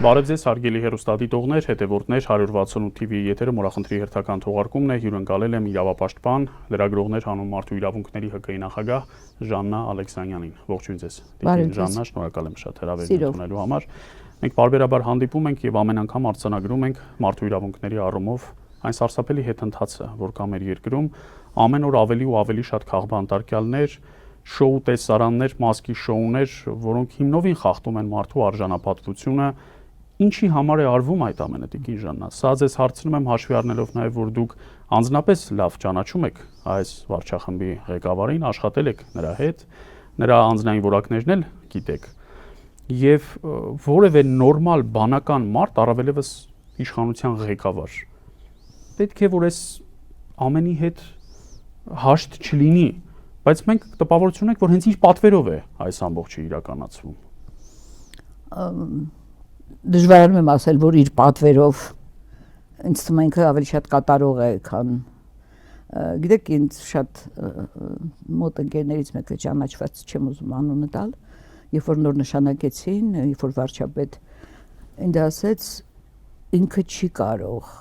Բարև ձեզ, հարգելի հեռուստադիտողներ, հետևորդներ, 168 TV-ի եթերը մորախնդրի հերթական թողարկումն է, հյուրընկալել եմ իրավապաշտպան, լրագրողներ հանուն մարդու իրավունքների ՀԿ-ի նախագահ Ժաննա Ալեքսանյանին։ Ողջույն ձեզ։ Տիկին Ժաննա, շնորհակալ եմ շատ հրավերն ընդունելու համար։ Մենք պարբերաբար հանդիպում ենք եւ ամեն անգամ արձանագրում ենք մարդու իրավունքների առումով այն սարսափելի հետընթացը, որ կա մեր երկրում, ամեն օր ավելի ու ավելի շատ քաղբանտարկյալներ, շոու տեսարաններ, մասկի շոուներ, որոնք հիմնովին խախտում են մարդու արժանապատվությունը, ինչի համար է արվում այդ ամենը, Տիկին Ժաննա։ Սա ձեզ հարցնում եմ հաշվի առնելով նաև, որ դուք անձնապես լավ ճանաչում եք այս վարչախմբի ղեկավարին, աշխատել եք նրա հետ, նրա անձնային որակներն էլ գիտեք։ Եվ որևէ նորմալ բանական մարդ, առավելևս իշխանության ղեկավար, պետք է որ այս ամենի հետ հաշտ չլինի, բայց մենք տպավորություն ունենք, որ հենց ինչ պատվերով է այս ամբողջը իրականացվում։ Դժվարանում եմ ասել, որ իր պատվերով, ինձ թվում է ինքը ավելի շատ կատարող է, քան գիտեք, ինձ շատ մոտ ընկերներից մեկը ճանաչված չեմ ուզում անունը տալ, երբ որ նոր նշանակեցին, երբ որ վարչապետ ինձ ասեց, ինքը չի կարող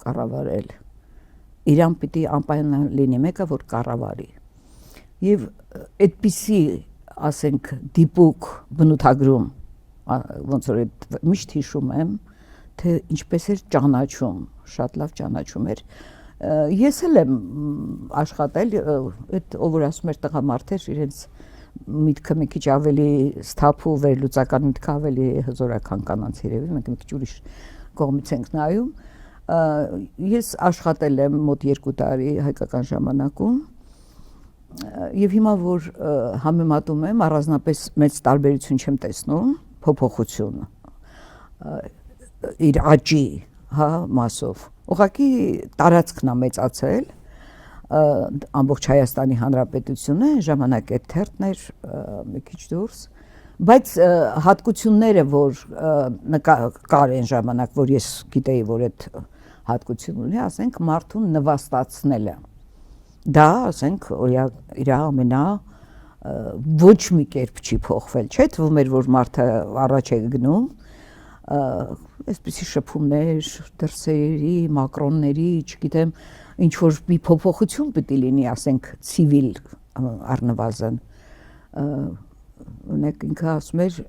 կառավարել, իրան պիտի անպայման լինի մեկը, որ կառավարի։ Եվ այդպիսի, ասենք, դիպուկ բնութագրում, ոնց որ միշտ հիշում եմ, թե ինչպես էր ճանաչում, շատ լավ ճանաչում էր։ Ես էլ եմ աշխատել, այդ ով որ ասում էր տղամարդեր, իրենց միտքը մի քիչ ավելի սթափ ու վերլուծական միտքը ավելի հզորական կանանց երևի, մենք մի քիչ ուրիշ կողմից ենք նայում։ Ես աշխատել եմ մոտ 2 տարի հայկական ժամանակում եւ հիմա որ համեմատում եմ, առանձնապես մեծ տարբերություն չեմ տեսնում, փոփոխություն իր աճի, հա, մասով։ Ուղղակի տարածքն է մեծացել, ամբողջ Հայաստանի Հանրապետությունը ժամանակ այդ թերթն էր մի քիչ դուրս, բայց հատկությունները, որ կար այն ժամանակ, որ ես գիտեի, որ այդ հատկություն ունի, ասենք մարդուն նվաստացնելը։ Դա, ասենք, իր ամենա ոչ մի կերպ չի փոխվել, չէ՞, թվում էր, որ մարդը առաջ է գնում, այսպիսի շփումներ, դրսերի, մակրոնների, չգիտեմ, ինչ որ մի փոփոխություն պիտի լինի, ասենք, ցիվիլ առնվազն։ Ունեք ինքը ասում էր,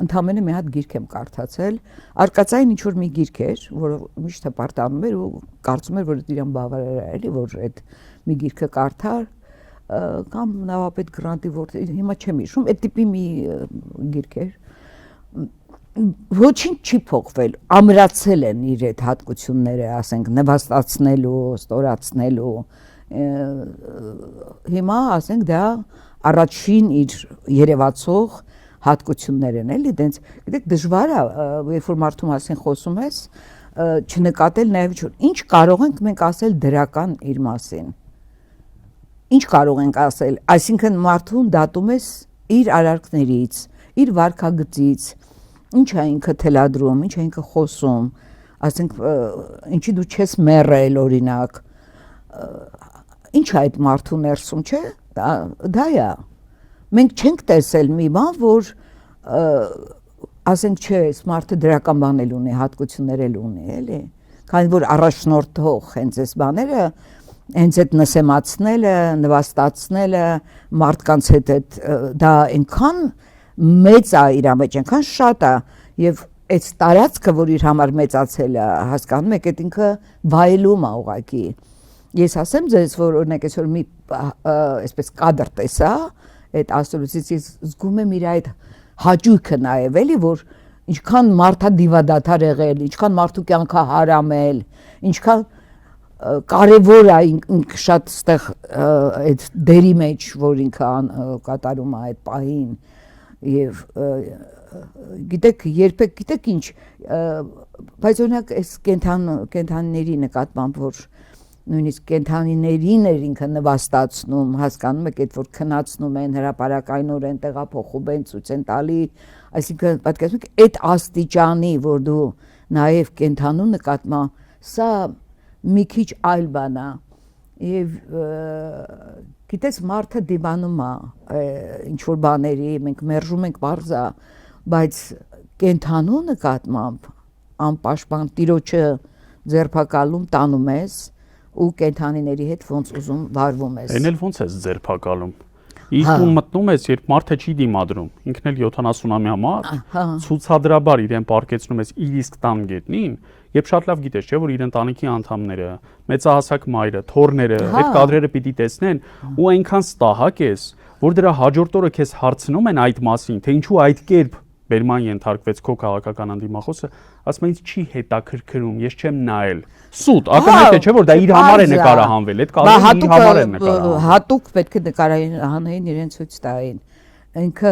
ընդամենը մի հատ գիրք եմ կարդացել, արկածային ինչ որ մի գիրք էր, որը միշտ հպարտանում էր ու կարծում էր, որ իրան բավարար է, էլի, որ այդ մի գիրքը կարդար, կամ նավապետ գրանտի, որ հիմա չեմ հիշում, այդ տիպի մի գիրք էր։ Ոչինչ չի փոխվել, ամրացել են իր այդ հատկությունները, ասենք, նվաստացնելու, ստորացնելու։ Հիմա, ասենք, դա առաջին իր երևացող հատկություններ են, էլի, դենց, գիտեք, դժվար է, երբ որ մարդու մասին խոսում ես, չնկատել նաև ինչ կարող ենք մենք ասել դրական իր մասին։ Ինչ կարող ենք ասել, այսինքն մարդուն դատում ես իր արարքներից, իր վարքագծից, ինչ է ինքը թելադրում, ինչ է ինքը խոսում, ասենք, ինչի դու չես մեռել, օրինակ, ինչ է այդ մարդու ներսում, չէ, դա է։ Մենք չենք տեսել մի բան, որ ասենք, չէ, այս մարդը դրական բան էլ ունի, հատկություններ էլ ունի, էլի, քանի որ առաջնորդող հենց այս բաները, հենց այդ նսեմացնելը, նվաստացնելը, մարդկանց հետ դա այնքան մեծ է իր մեջ, այնքան շատ է, եւ այդ տարածքը, որ իր համար մեծացել է, հասկանում եք, այդ ինքը վայելում է ուղղակի։ Ես ասեմ ձեզ, որ օրինակ այսօր մի այսպես կադր տեսա, այդ ասորուցից ես զգում եմ իր այդ հաճույքը նաև, էլի, որ ինչքան մարդա դիվադադար եղել, ինչքան մարդու կյանքը հարամել, ինչքան կարևոր է ինքը շատ ստեղ այդ դերի մեջ, որ ինքը կատարում է այդ պահին եւ գիտեք երբեք գիտեք ինչ բայց օրինակ այս կենթանիների նկատմամբ որ նույնիսկ կենթանիներին էր ինքը նվաստացնում, հասկանում եք, այդ որ քնացնում են, հրապարակայնորեն տեղափոխում են, ցույց են տալի, այսինքն պատկերացնում եք, այդ աստիճանի, որ դու նաև կենթանու նկատմամբ, սա մի քիչ այլ բան է, եւ գիտես մարդը դիմանում է ինչ որ բաների, մենք մերժում ենք բարձա, բայց կենթանու նկատմամբ անպաշտպան տիրոջը ձերբակալում տանում ես ու կենթանիների հետ ոնց ուզում վարվում ես։ Այն էլ ոնց ես ձերբակալում։ Իր տուն մտնում ես, երբ մարդը չի դիմադրում, ինքն էլ 70-ամյա մարդ, ցուցադրաբար իրեն պարկեցնում ես իր իսկ տան գետնին, երբ շատ լավ գիտես, չէ՞ որ իր ընտանիքի անդամները, մեծահասակ մայրը, թոռները, այդ կադրերը պիտի տեսնեն ու այնքան ստահակ ես, որ դրա հաջորդ օրը քեզ հարցնում են այդ մասին, թե ինչու այդ կերպ բերման ենթարկվեց քո քաղաքական անդիմախոսը, ասում ինձ չի հետաքրքրում, ես չեմ նայել։ Սուտ, ակնհայտ է, չէ՞ որ դա իր համար է նկարահանվել, այդ կադրը իր համար է նկարահանվել։ Հատուկ պետք է նկարահանեին իրեն ցույց տային։ Ինքը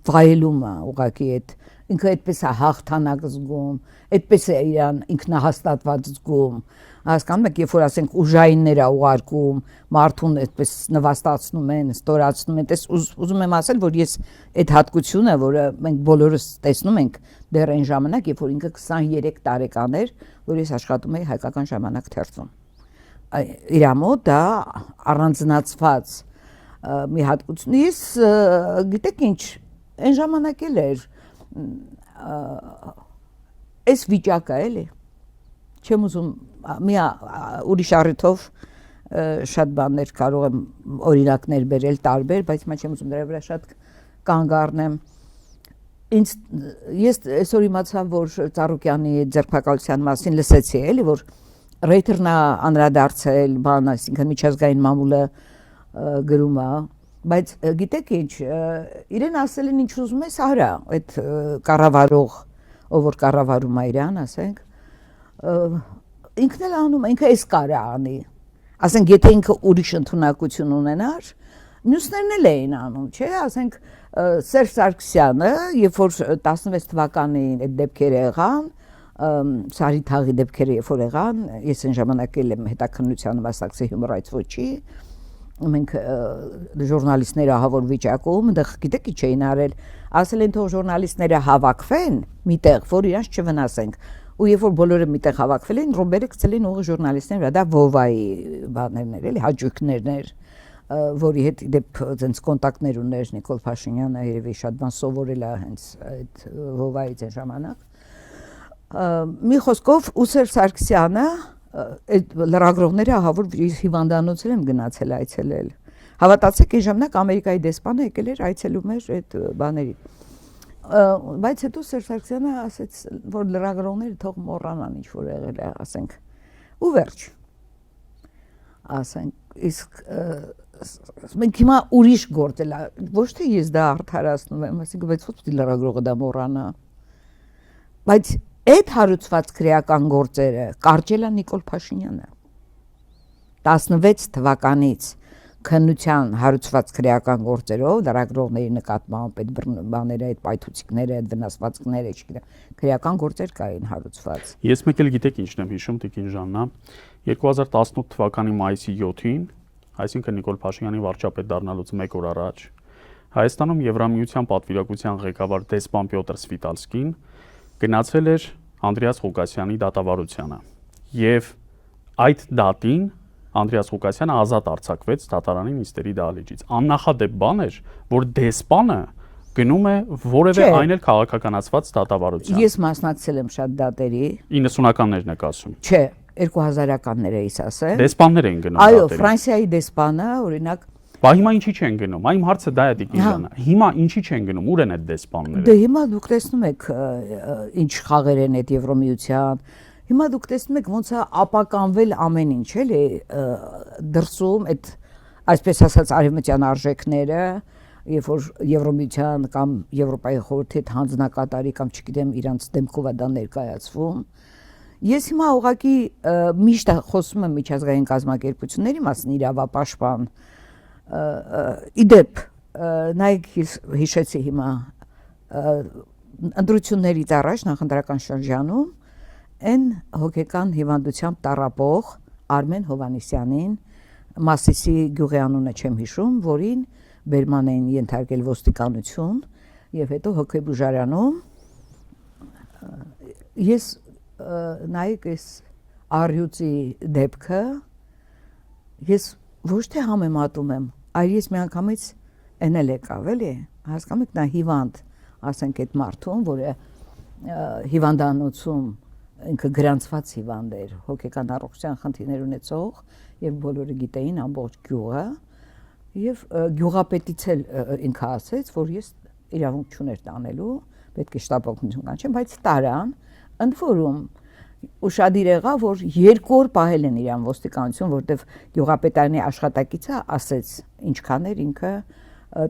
վայելում է ուղղակի այդ, ինքը այդպես է հաղթանակ զգում, այդպես է իրան ինքնահաստատված զգում։ Հասկանում եք, երբ որ ասենք ուժայիններ է ուղարկում, մարդուն այդպես նվաստացնում են, ստորացնում են, դες ուզում եմ ասել, որ ես այդ հատկությունը, որը մենք բոլորս տեսնում ենք դեռ այն ժամանակ, երբ որ ինքը 23 տարեկան էր, որ ես աշխատում էի Հայկական ժամանակ թերթում։ Իր մոտ դա առանձնացված մի հատկություն։ Ես գիտեք ինչ, այն ժամանակ էլ էր այս վիճակը էլի։ Չեմ ուզում մի ուրիշ առիթով շատ բաներ կարող եմ օրինակներ բերել տարբեր, բայց հիմա չեմ ուզում դրա վրա շատ կանգ առնեմ։ Ես այսօր իմացա, որ Ծառուկյանի ձերբակալության մասին լսեցի, էլի, որ Ռեյթերն է անդրադարձել, բան, այսինքն միջազգային մամուլը գրում է, բայց գիտեք ինչ, իրեն ասել են ինչ ուզում ես արա, այդ կառավարող, ով որ կառավարում է իրան, ասենք, ինքն էլ անում, ինքը էս կարա անի, ասենք, եթե ինքը ուրիշ ընդունակություն ունենար, մյուսներն էլ էին անում, չէ, ասենք, Սերժ Սարգսյանը, երբ որ 16 թվականին այդ դեպքերը եղան, Սարի թաղի դեպքերը երբ որ եղան, ես այն ժամանակ էլ եմ հետաքննությանը մասնակցել Human Rights Watch-ի, մենք ժուրնալիստները ահավոր վիճակում, այնտեղ գիտեք ինչ էին արել, ասել են թող ժուրնալիստները հավաքվեն միտեղ, որ իրանց չվնասենք։ Ու երբ որ բոլորը միտեղ հավաքվել են, ռոմբերը գցել են ուղի ժուրնալիստները, դա Վովայի բաներն էր, էլի հաճույքներն էր, որի հետ դեպ ցենց կոնտակտներ ուներ Նիկոլ Փաշինյանը, երևի շատ բան սովորել է հենց այդ Վովայից այն ժամանակ։ Մի խոսքով Սերժ Սարգսյանը այդ լրագրողները ահավոր հիվանդանոց եմ գնացել այցելել։ Հավատացեք, այն ժամանակ Ամերիկայի դեսպանը եկել էր այցելում էր այդ բաների։ Բայց հետո Սերժ Սարգսյանը ասեց, որ լրագրողները թող մոռանան ինչ որ եղել է, ասենք, ու վերջ։ Ասենք, իսկ մենք հիմա ուրիշ գործել է, ոչ թե ես դա արդարացնում եմ, ասենք, բայց ո՞ց պիտի լրագրողը դա մոռանա։ Բայց այդ հարուցված քրեական գործերը կարճել է Նիկոլ Փաշինյանը 16 թվականից քննության հարուցված քրեական գործերով լրագրողների նկատմամբ այդ բաները, այդ պայթուցիկները, այդ վնասվածքները, չգիտեմ, քրեական գործեր կային հարուցված։ Ես մեկ էլ գիտեք ինչն եմ հիշում, Տիկին Ժաննա, 2018 թվականի մայիսի 7-ին, այսինքն Նիկոլ Փաշինյանի վարչապետ դառնալուց 1 օր առաջ, Հայաստանում Եվրամիության պատվիրակության ղեկավար դեսպան Պյոտր Սվիտալսկին գնացել էր Անդրեաս Ղուկասյանի դատավարությանը եւ այդ դատին Անդրեաս Ղուկասյանը ազատ արձակվեց դատարանի նիստերի դահլիճից։ Աննախադեպ բան էր, որ դեսպանը գնում է որևէ այն էլ քաղաքականացված դատավարության։ Ես մասնակցել եմ շատ դատերի 90-ականներն եք ասում։ Չէ, 2000-ականներ էիս ասել։ Դեսպաններ էին գնում Այո, դատերի։ Ֆրանսիայի դեսպանը, օրինակ Բա հիմա ինչի չեն գնում։ Այմ հարցը դա է Տիկին Ժաննա։ Հիմա ինչի չեն գնում, ուր են այդ դեսպանները։ Դե հիմա դուք տեսնում եք ինչ խաղեր են այդ Եվրոմիության։ Հիմա դուք տեսնում եք ոնց է ապականվել ամեն ինչ, էլի, դրսում այդ այսպես ասած արևմտյան արժեքները, երբ որ Եվրոմիության կամ Եվրոպայի խորհրդի հետ հանձնակատարի կամ չգիտեմ իրանց դեմքով է դա ներկայացվում։ Ես հիմա ուղղակի միշտ խոսում եմ միջազգային կազմակերպությունների մասին, իրավապաշտպան իդեպ նայեք հիշեցի հիմա ընտրություններից առաջ նախընտրական շրջանում այն հոգեկան հիվանդությամբ տառապող Արմեն Հովհաննիսյանին Մասիսի գյուղի անունը չեմ հիշում, որին բերման էին ենթարկել ոստիկանություն եւ հետո հոգեբուժարանում ես նայեք այս առյուծի դեպքը ես ոչ թե համեմատում եմ, այլ ես միանգամից էնել եկավ, էլի, հասկանում եք, նա հիվանդ, ասենք այդ մարդուն, որը հիվանդանոցում ինքը գրանցված հիվանդ էր, հոգեկան առողջության խնդիրներ ունեցող եւ բոլորը գիտեին ամբողջ գյուղը եւ գյուղապետից էլ ինքը ասեց, որ ես իրավունք չուներ տանելու, պետք է շտապօգնություն կանչեմ, բայց տարան, ընդ որում ուշադիր եղավ, որ 2 օր պահել են իրան ոստիկանություն, որտեվ գյուղապետարանի աշխատակիցը ասեց ինչքան էր ինքը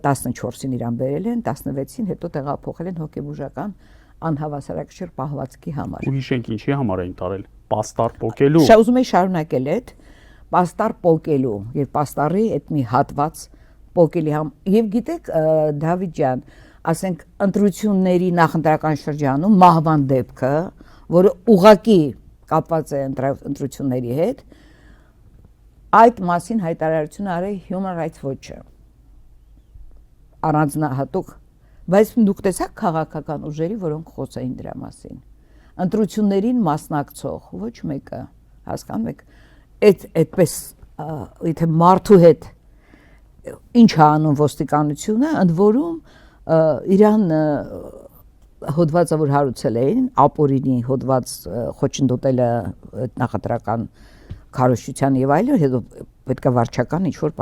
14-ին իրան բերել են, 16-ին հետո տեղափոխել են հոգեբուժական անհավասարակշիռ պահվածքի համար։ Ու հիշենք ինչի համար էին տարել, պաստառ պոկելու։ Ուզում էի շարունակել այդ պաստառ պոկելու եւ պաստառի այդ մի հատված պոկելի եւ գիտեք Դավիթ ջան, ասենք ընտրությունների նախընտրական շրջանում մահվան դեպքը, որը ուղակի կապված է ընտրությունների հետ, այդ մասին հայտարարություն արել Human Rights Watch-ը։ Առանձնահատուկ, բայց դուք տեսաք քաղաքական ուժերի, որոնք խոսային դրա մասին։ Ընտրություններին մասնակցող ոչ մեկը, հասկանում եք, այդպես եթե մարդու հետ ինչ է անում ոստիկանությունը, ընդ որում իրան հոդվածը որ հարուցել էին, ապօրինի հոդված խոչընդոտելը նախընտրական քարոզչության եւ այլն, հետո պետք է վարչական ինչ որ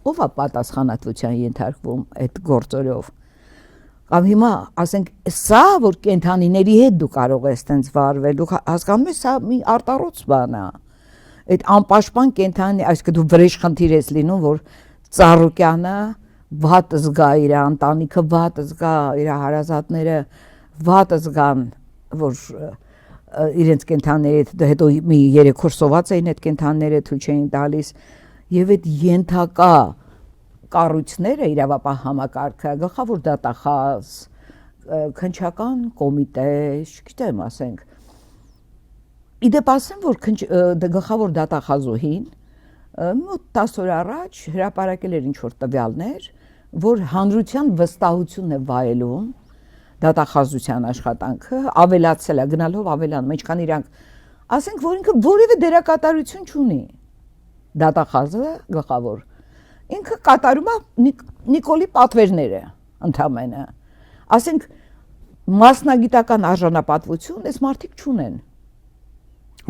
ով է պատասխանատվության ենթարկվում այդ գործերով։ Կամ հիմա ասենք սա որ կենթանիների հետ դու կարող ես տենց վարվել, դու հասկանում ես սա մի արտառոց բան է։ Այդ անպաշտպան կենթանի, այսինքն դու վրեժ խնդիր ես լինում, որ Ծառուկյանը վատ զգա իր ընտանիքը, վատ զգա իր հարազատները, վատ զգան, որ իրենց կենթանիների հետո մի 3 օր սոված էին այդ կենթանիները, թույլ չէին տալիս եւ այդ ենթակա կառույցները իրավապահ համակարգը, գլխավոր դատախազ, քննչական կոմիտե, չգիտեմ, ասենք իդեպ ասեմ, որ գլխավոր դատախազուհին մոտ 10 օր առաջ հրապարակել էր ինչ-որ տվյալներ, որ հանրության վստահությունն է վայելում դատախազության աշխատանքը, ավելացել է, գնալով ավելանում, ինչքան իրանք, ասենք, որ ինքը որևէ դերակատարություն չունի, դատախազը գլխավոր, ինքը կատարում է Նիկոլի պատվերները, ընդամենը, ասենք, մասնագիտական արժանապատվություն, այս մարդիկ չունեն,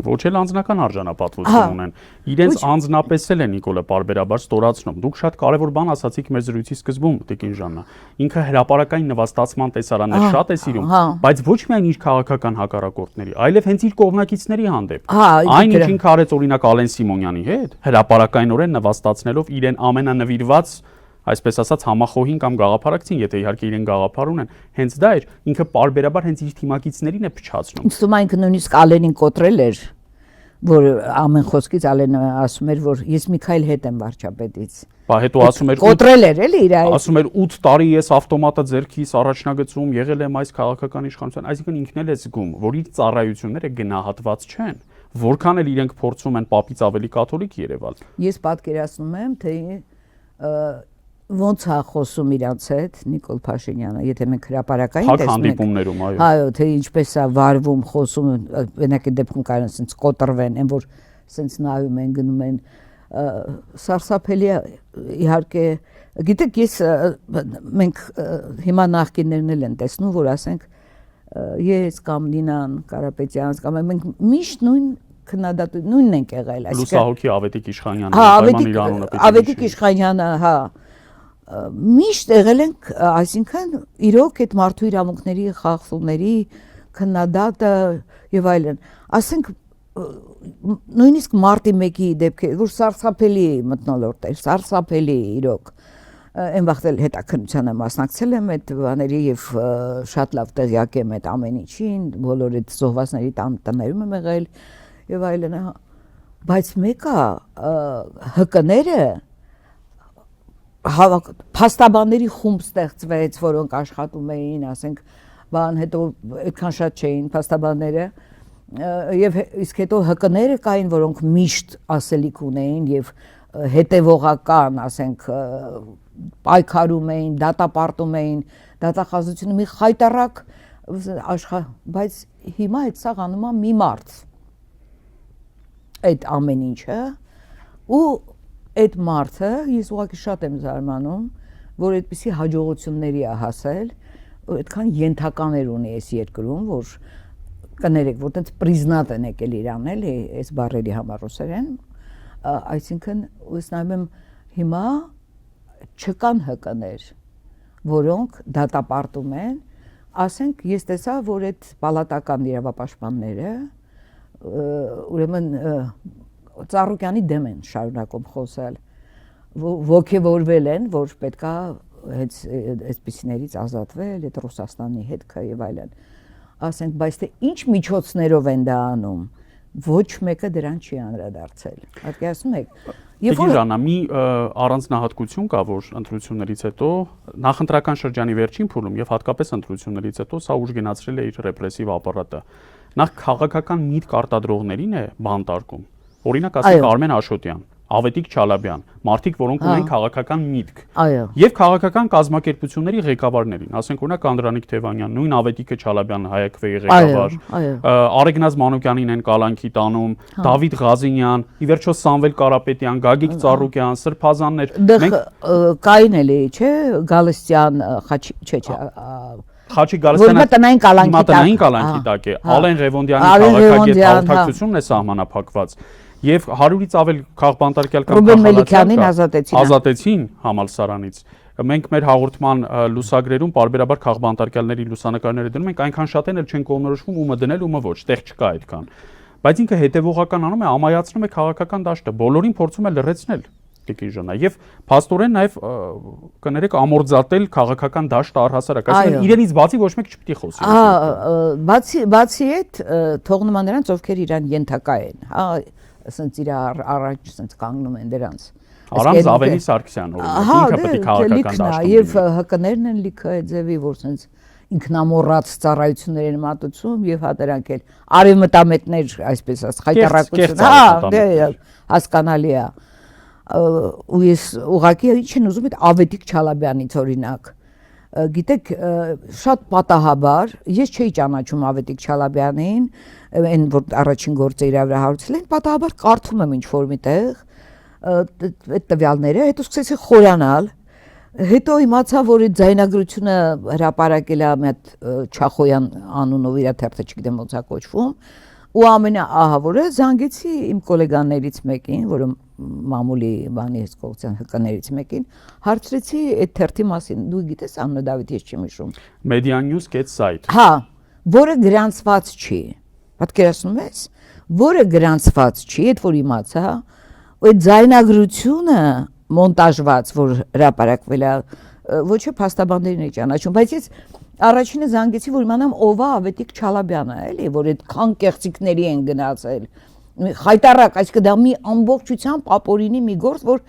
Ոչ էլ անձնական արժանապատվություն ունեն։ Իրենց անձնապես է Նիկոլը պարբերաբար ստորացնում։ Դուք շատ կարևոր բան ասացիք մեր զրույցի սկզբում, Տիկին Ժաննա։ Ինքը հրապարակային նվաստացման տեսարաններ շատ է սիրում, բայց ոչ միայն իր քաղաքական հակառակորդների, այլև հենց իր կողմնակիցների հանդեպ։ Այն ինչ ինքը արեց օրինակ Ալեն Սիմոնյանի հետ, հրապարակայինորեն նվաստացնելով իրեն ամենանվիրված այսպես ասած համախոհին կամ գաղափարակցին, եթե իհարկե իրեն գաղափար ունեն, հենց դա էր, ինքը պարբերաբար հենց իր թիմակիցներին է փչացնում։ Ինձ թվում է ինքը նույնիսկ Ալենին կոտրել էր, որ ամեն խոսքից Ալենը ասում էր, որ ես Միքայել հետ եմ վարչապետից։ Բա հետո ասում էր կոտրել էր էլի իր այդ։ Ասում էր 8 տարի ես ավտոմատը ձեռքիս առաջնագծում եղել եմ այս քաղաքական իշխանության, այսինքն ինքն էլ է զգում, որ իր ծառայությունները գնահատված չեն, որքան էլ իրենք փորձում են պապից ավելի կաթոլիկ երևալ։ Ես պատկերացնում եմ, թե ոնց է խոսում իրանց հետ Նիկոլ Փաշինյանը, եթե մենք հրապարակային տեսնենք։ Հանդիպումներում, այո։ Այո, թե ինչպես է վարվում, խոսում, օրինակ դեպքում կարող են ասենց կոտրվեն, այն որ ասենց նայում են, գնում են, սարսափելի է, իհարկե, գիտեք, մենք հիմա նախկիններն էլ են տեսնում, որ ասենք ես կամ Նինան Կարապետյան կամ մենք միշտ նույն քննադատություն նույնն ենք եղել, Լուսահոգի Ավետիք Իշխանյանը, Ավետիք Իշխանյանը, հա, միշտ եղել ենք, այսինքն իրոք այդ մարդու իրավունքների խախտումների քննադատը եւ այլն, ասենք նույնիսկ մարտի 1-ի դեպքը, որ սարսափելի մթնոլորտ էր, սարսափելի իրոք, այն վաղտել հետաքննությանը մասնակցել եմ այդ բաների եւ շատ լավ տեղյակ եմ այդ ամեն ինչին, բոլոր այդ զոհվածների տներում եմ եղել եւ այլն, բայց մեկը ՀԿ-ները փաստաբանների խումբ ստեղծվեց, որոնք աշխատում էին, ասենք, բան հետո այդքան շատ չէին փաստաբանները եւ իսկ հետո ՀԿ-ները կային, որոնք միշտ ասելիք ունեին եւ հետեւողական, ասենք, պայքարում էին, դատապարտում էին, դատախազությունը մի խայտարակ բայց հիմա այդ սա անում է մի մարդ այդ ամեն ինչը ու այդ մարդը ես ուղղակի շատ եմ զարմանում, որ այդպիսի հաջողությունների է հասել այդքան ենթականեր ունի այս երկրում, որ կներեք, որ տենց պրիզնատ են եկել Իրան, էլի, այս բառերի համար ռուսերեն, այսինքն ես նայում եմ հիմա չկան ՀԿ-ներ, որոնք դատապարտում են, ասենք ես տեսա, որ այդ պալատական իրավապաշտպանները ուրեմն Ծառուկյանի դեմ են շարունակում խոսել, ոգևորվել են, որ պետքա հենց այսպիսիներից ազատվել, այդ Ռուսաստանի հետքը եւ այլն։ Ասենք, բայց թե ինչ միջոցներով են դա անում, ոչ մեկը դրան չի անդրադարձել։ Պատկերացնում եք։ Տիկին մի առանձնահատկություն կա, որ ընտրություններից հետո նախընտրական շրջանի վերջին փուլում եւ հատկապես ընտրություններից հետո սա ուժ գնացրել է իր ռեպրեսիվ ապարատը։ Նախ քաղաքական միտք արտադրողներին է բանտարկում։ Օրինակ ասենք Արմեն Աշոտյան, Ավետիք Չալաբյան, մարդիկ, որոնք ունեն քաղաքական միտք։ Եվ քաղաքական կազմակերպությունների ղեկավարներին, ասենք օրինակ Անդրանիկ Թևանյան, նույն Ավետիքը Չալաբյան հայ-ակվեի ղեկավար, Արեգնազ Մանուկյանին են կալանքի տանում, Դավիթ Ղազինյան, ի վերջո Սամվել Կարապետյան, Գագիկ Ծառուկյան, Սրբազաններ։ Մենք կային էլի, չէ, Գալստյան, չէ, Խաչի Գալստյանը տնային կալանքի տակ է, Ալեն Ռևոնդյանի քաղաքագետ հաղորդակցությունն է սահմանափակված։ Եվ 100-ից ավել քաղբանտարկյալ կամ Մելիքյանին ազատեցին համալսարանից։ Մենք մեր հաղորդման լուսագրերում պարբերաբար քաղբանտարկյալների լուսանկարները դնում ենք, այնքան շատ են, չեն կողմնորոշվում ումը դնել, ումը ոչ, տեղ չկա այդքան։ Բայց ինքը հետևողական անում է, ամայացնում է քաղաքական դաշտը, բոլորին փորձում է լրացնել Տիկին Ժանա եւ փաստորեն նաեւ կներեք ամորձատել քաղաքական դաշտը առհասարակ, այսինքն իրենից բացի ոչ մեկ չպիտի խոսի։ Բացի այդ թողնում նրանց, ովքեր իրան ենթակա են, հա, ասենց իր առաջ ասենց կանգնում են դրանց։ Արամ Զավենի Սարգսյան օրինակ ինքը պետք է քաղաքական դաշտում։ Եվ ՀԿ-ներն են լիքը այդ ձևի, որ ասենց ինքնամոռաց ծառայություններ են մատուցում եւ հա դրանք էլ արևմտամետներ, այսպես ասած, խայտարակություն, հա, դե հասկանալի է։ Ու ես ուղղակի ինչ են ուզում այդ Ավետիք Չալաբյանից օրինակ։ Գիտեք, շատ պատահաբար ես չէի ճանաչում Ավետիք Չալաբյանին, այն որ առաջին գործը իր վրա հարուցել են, պատահաբար կարդում եմ ինչ-որ միտեղ այդ տվյալները, հետո սկսեցի խորանալ, հետո իմացա, որ այդ ձայնագրությունը հրապարակել է մի հատ Չախոյան անունով իր թերթը, չգիտեմ ոնց է կոչվում, ու ամենաահավորը զանգեցի իմ գոլեգաներից մեկին, որը մամուլի բանի հսկողության ՀԿ-ներից մեկին, հարցրեցի այդ թերթի մասին, դու գիտես անունը Դավիթ, ես չեմ հիշում։ Medianews.site։ Հա, որը գրանցված չի։ Պատկերացնում ես, որը գրանցված չի, այդ որ իմացա, այդ ձայնագրությունը մոնտաժված, որ հրապարակվել է, ոչ է փաստաբաններին է ճանաչում, բայց ես առաջինը զանգեցի, որ իմանամ ով է Ավետիք Չալաբյանը, էլի, որ այդքան կեղծիքների են գնացել։ Խայտարակ, այսինքն դա մի ամբողջությամբ ապօրինի մի գործ, որ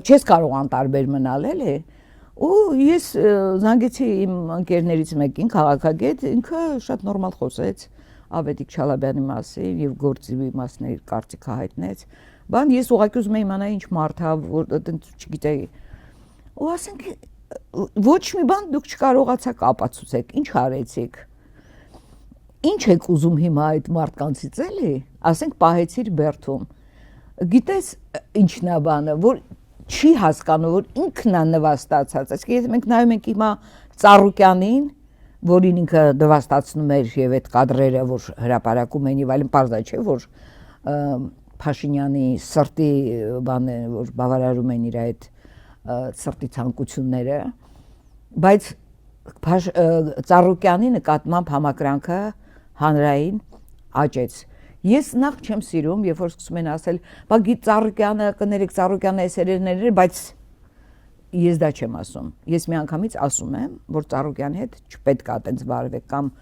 չես կարող անտարբեր մնալ, էլի։ Ու ես զանգեցի իմ ընկերներից մեկին, քաղաքագետ, ինքը շատ նորմալ խոսեց Ավետիք Չալաբյանի մասին եւ գործի մասին իր կարծիքը հայտնեց։ Բան ես ուղղակի ուզում եմ իմանալ ինչ մարդ է, որ այդպես չգիտեի։ Ու ասենք ոչ մի բան դուք չկարողացաք ապացուցեք, ինչ արեցիք։ Ինչ եք ուզում հիմա այդ մարդկանցից էլի, ասենք պահեցիր բերթում։ Գիտես ինչն է բանը, որ չի հասկանում, որ ինքն է նվաստացած։ Այսինքն եթե մենք նայում ենք հիմա Ծառուկյանին, որին ինքը նվաստացնում էր եւ այդ կադրերը, որ հրապարակում են եւ այլն, պարզ է, չէ, որ Փաշինյանի սրտի բանը, որ բավարարում են իր այդ սրտի ցանկությունները, բայց Ծառուկյանի նկատմամբ համակրանքը հանրային աճեց։ Ես նախ չեմ սիրում, երբ որ սկսում են ասել, բա Ծառուկյանը, կներեք, Ծառուկյանը էսերներ, բայց ես դա չեմ ասում։ Ես միանգամից ասում եմ, որ Ծառուկյանի հետ չպետք է այդպես վարվեք կամ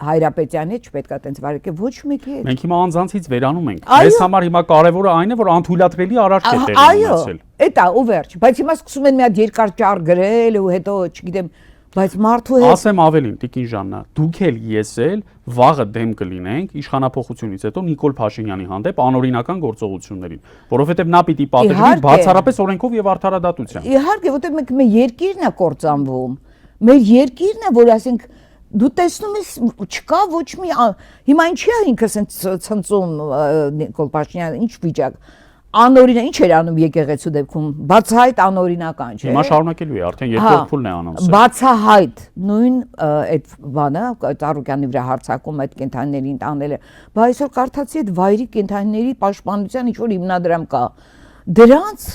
Հայրապետյանի հետ չպետք է այդպես վարվեք, ոչ մեկի հետ։ Մենք հիմա անձանցից վերանում ենք։ Մեզ համար հիմա կարևորը այն է, որ անթույլատրելի արարք է տեղի ունեցել։ Այո, դա ու վերջ, բայց հիմա սկսում են մի հատ երկար ճար գրել ու հետո, չգիտեմ, բայց մարդու հետ ասեմ ավելին, Տիկին Ժաննա, դուք էլ ես էլ վաղը դեմ կլինենք իշխանափոխությունից հետո Նիկոլ Փաշինյանի հանդեպ անօրինական գործողություններին, որովհետև նա պիտի պատժվի բացառապես օրենքով եւ արդարադատությամբ։ Իհարկե, որովհետև մենք մեր երկիրն է կործանվում։ Մեր երկիրն է, որ ասենք դու տեսնում ես չկա ոչ մի հիմա ինչի է ինքը ցնցում Նիկոլ Փաշինյանը, ինչ վիճակ։ Անօրինա ինչ էր անում եկեղեցու դեպքում բացահայտ անօրինական չէ։ Հիմա շարունակելու է արդեն երկրորդ փուլն է անոնսը։ Բացահայտ նույն այդ բանը Ծառուկյանի վրա հարցակում այդ կենթանիներին տանելը, բայց այսօր կարդացի այդ վայրի կենթանիների պաշտպանության ինչ որ հիմնադրամ կա։ Դրանց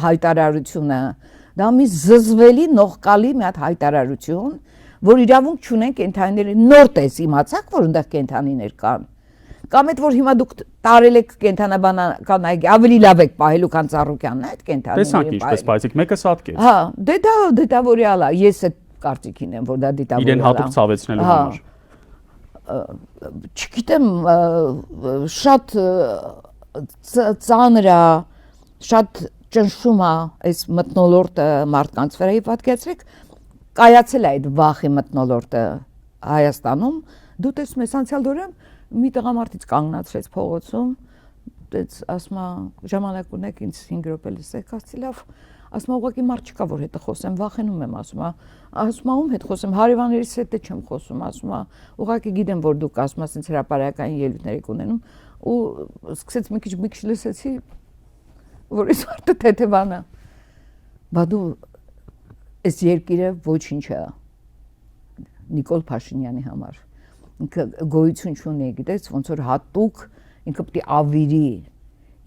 հայտարարությունը դա մի զզվելի նողկալի մի հատ հայտարարություն, որ իրավունք չունեն կենթանիները նոր տես իմացաք, որ այնտեղ կենթանիներ կան։ Կամ այդ որ հիմա դուք տարել եք կենթանաբանական այգի, ավելի լավ եք պահելու, քան Ծառուկյանն է այդ կենթանիները։ Տեսանք ինչպես պայծիկ, մեկը սատկեց։ Հա, դա որյալ է, ես այդ կարծիքին եմ, որ դա դիտավորյալ է։ Իրեն հատուկ ցավեցնելու համար։ Չգիտեմ, շատ ծանր է, շատ ճնշում է այս մթնոլորտը մարդկանց վրա, եւ պատկերացրեք, կայացել է այդ վախի մթնոլորտը Հայաստանում, դու տեսնում ես անցյալ օրը մի տղամարդից կանգնացրեց փողոցում, դից ասма ժամանակ ունեք ինձ 5 րոպե լսեք, ասի լավ, ասма ուղղակի մարդ չկա որ հետը խոսեմ, վախենում եմ, ասма ում հետ խոսեմ, հարևաններիս հետ չեմ խոսում, ասма ուղղակի գիտեմ որ դուք ասма ասենց հրապարակային ելույթներ եք ունենում ու սկսեց մի քիչ լսեցի որ այս մարդը թեթևանա, բա դու այս երկիրը ոչինչ է Նիկոլ Փաշինյանի համար ինքը գոյություն չունի, գիտես, ոնց որ հատուկ ինքը պետք է ավիրի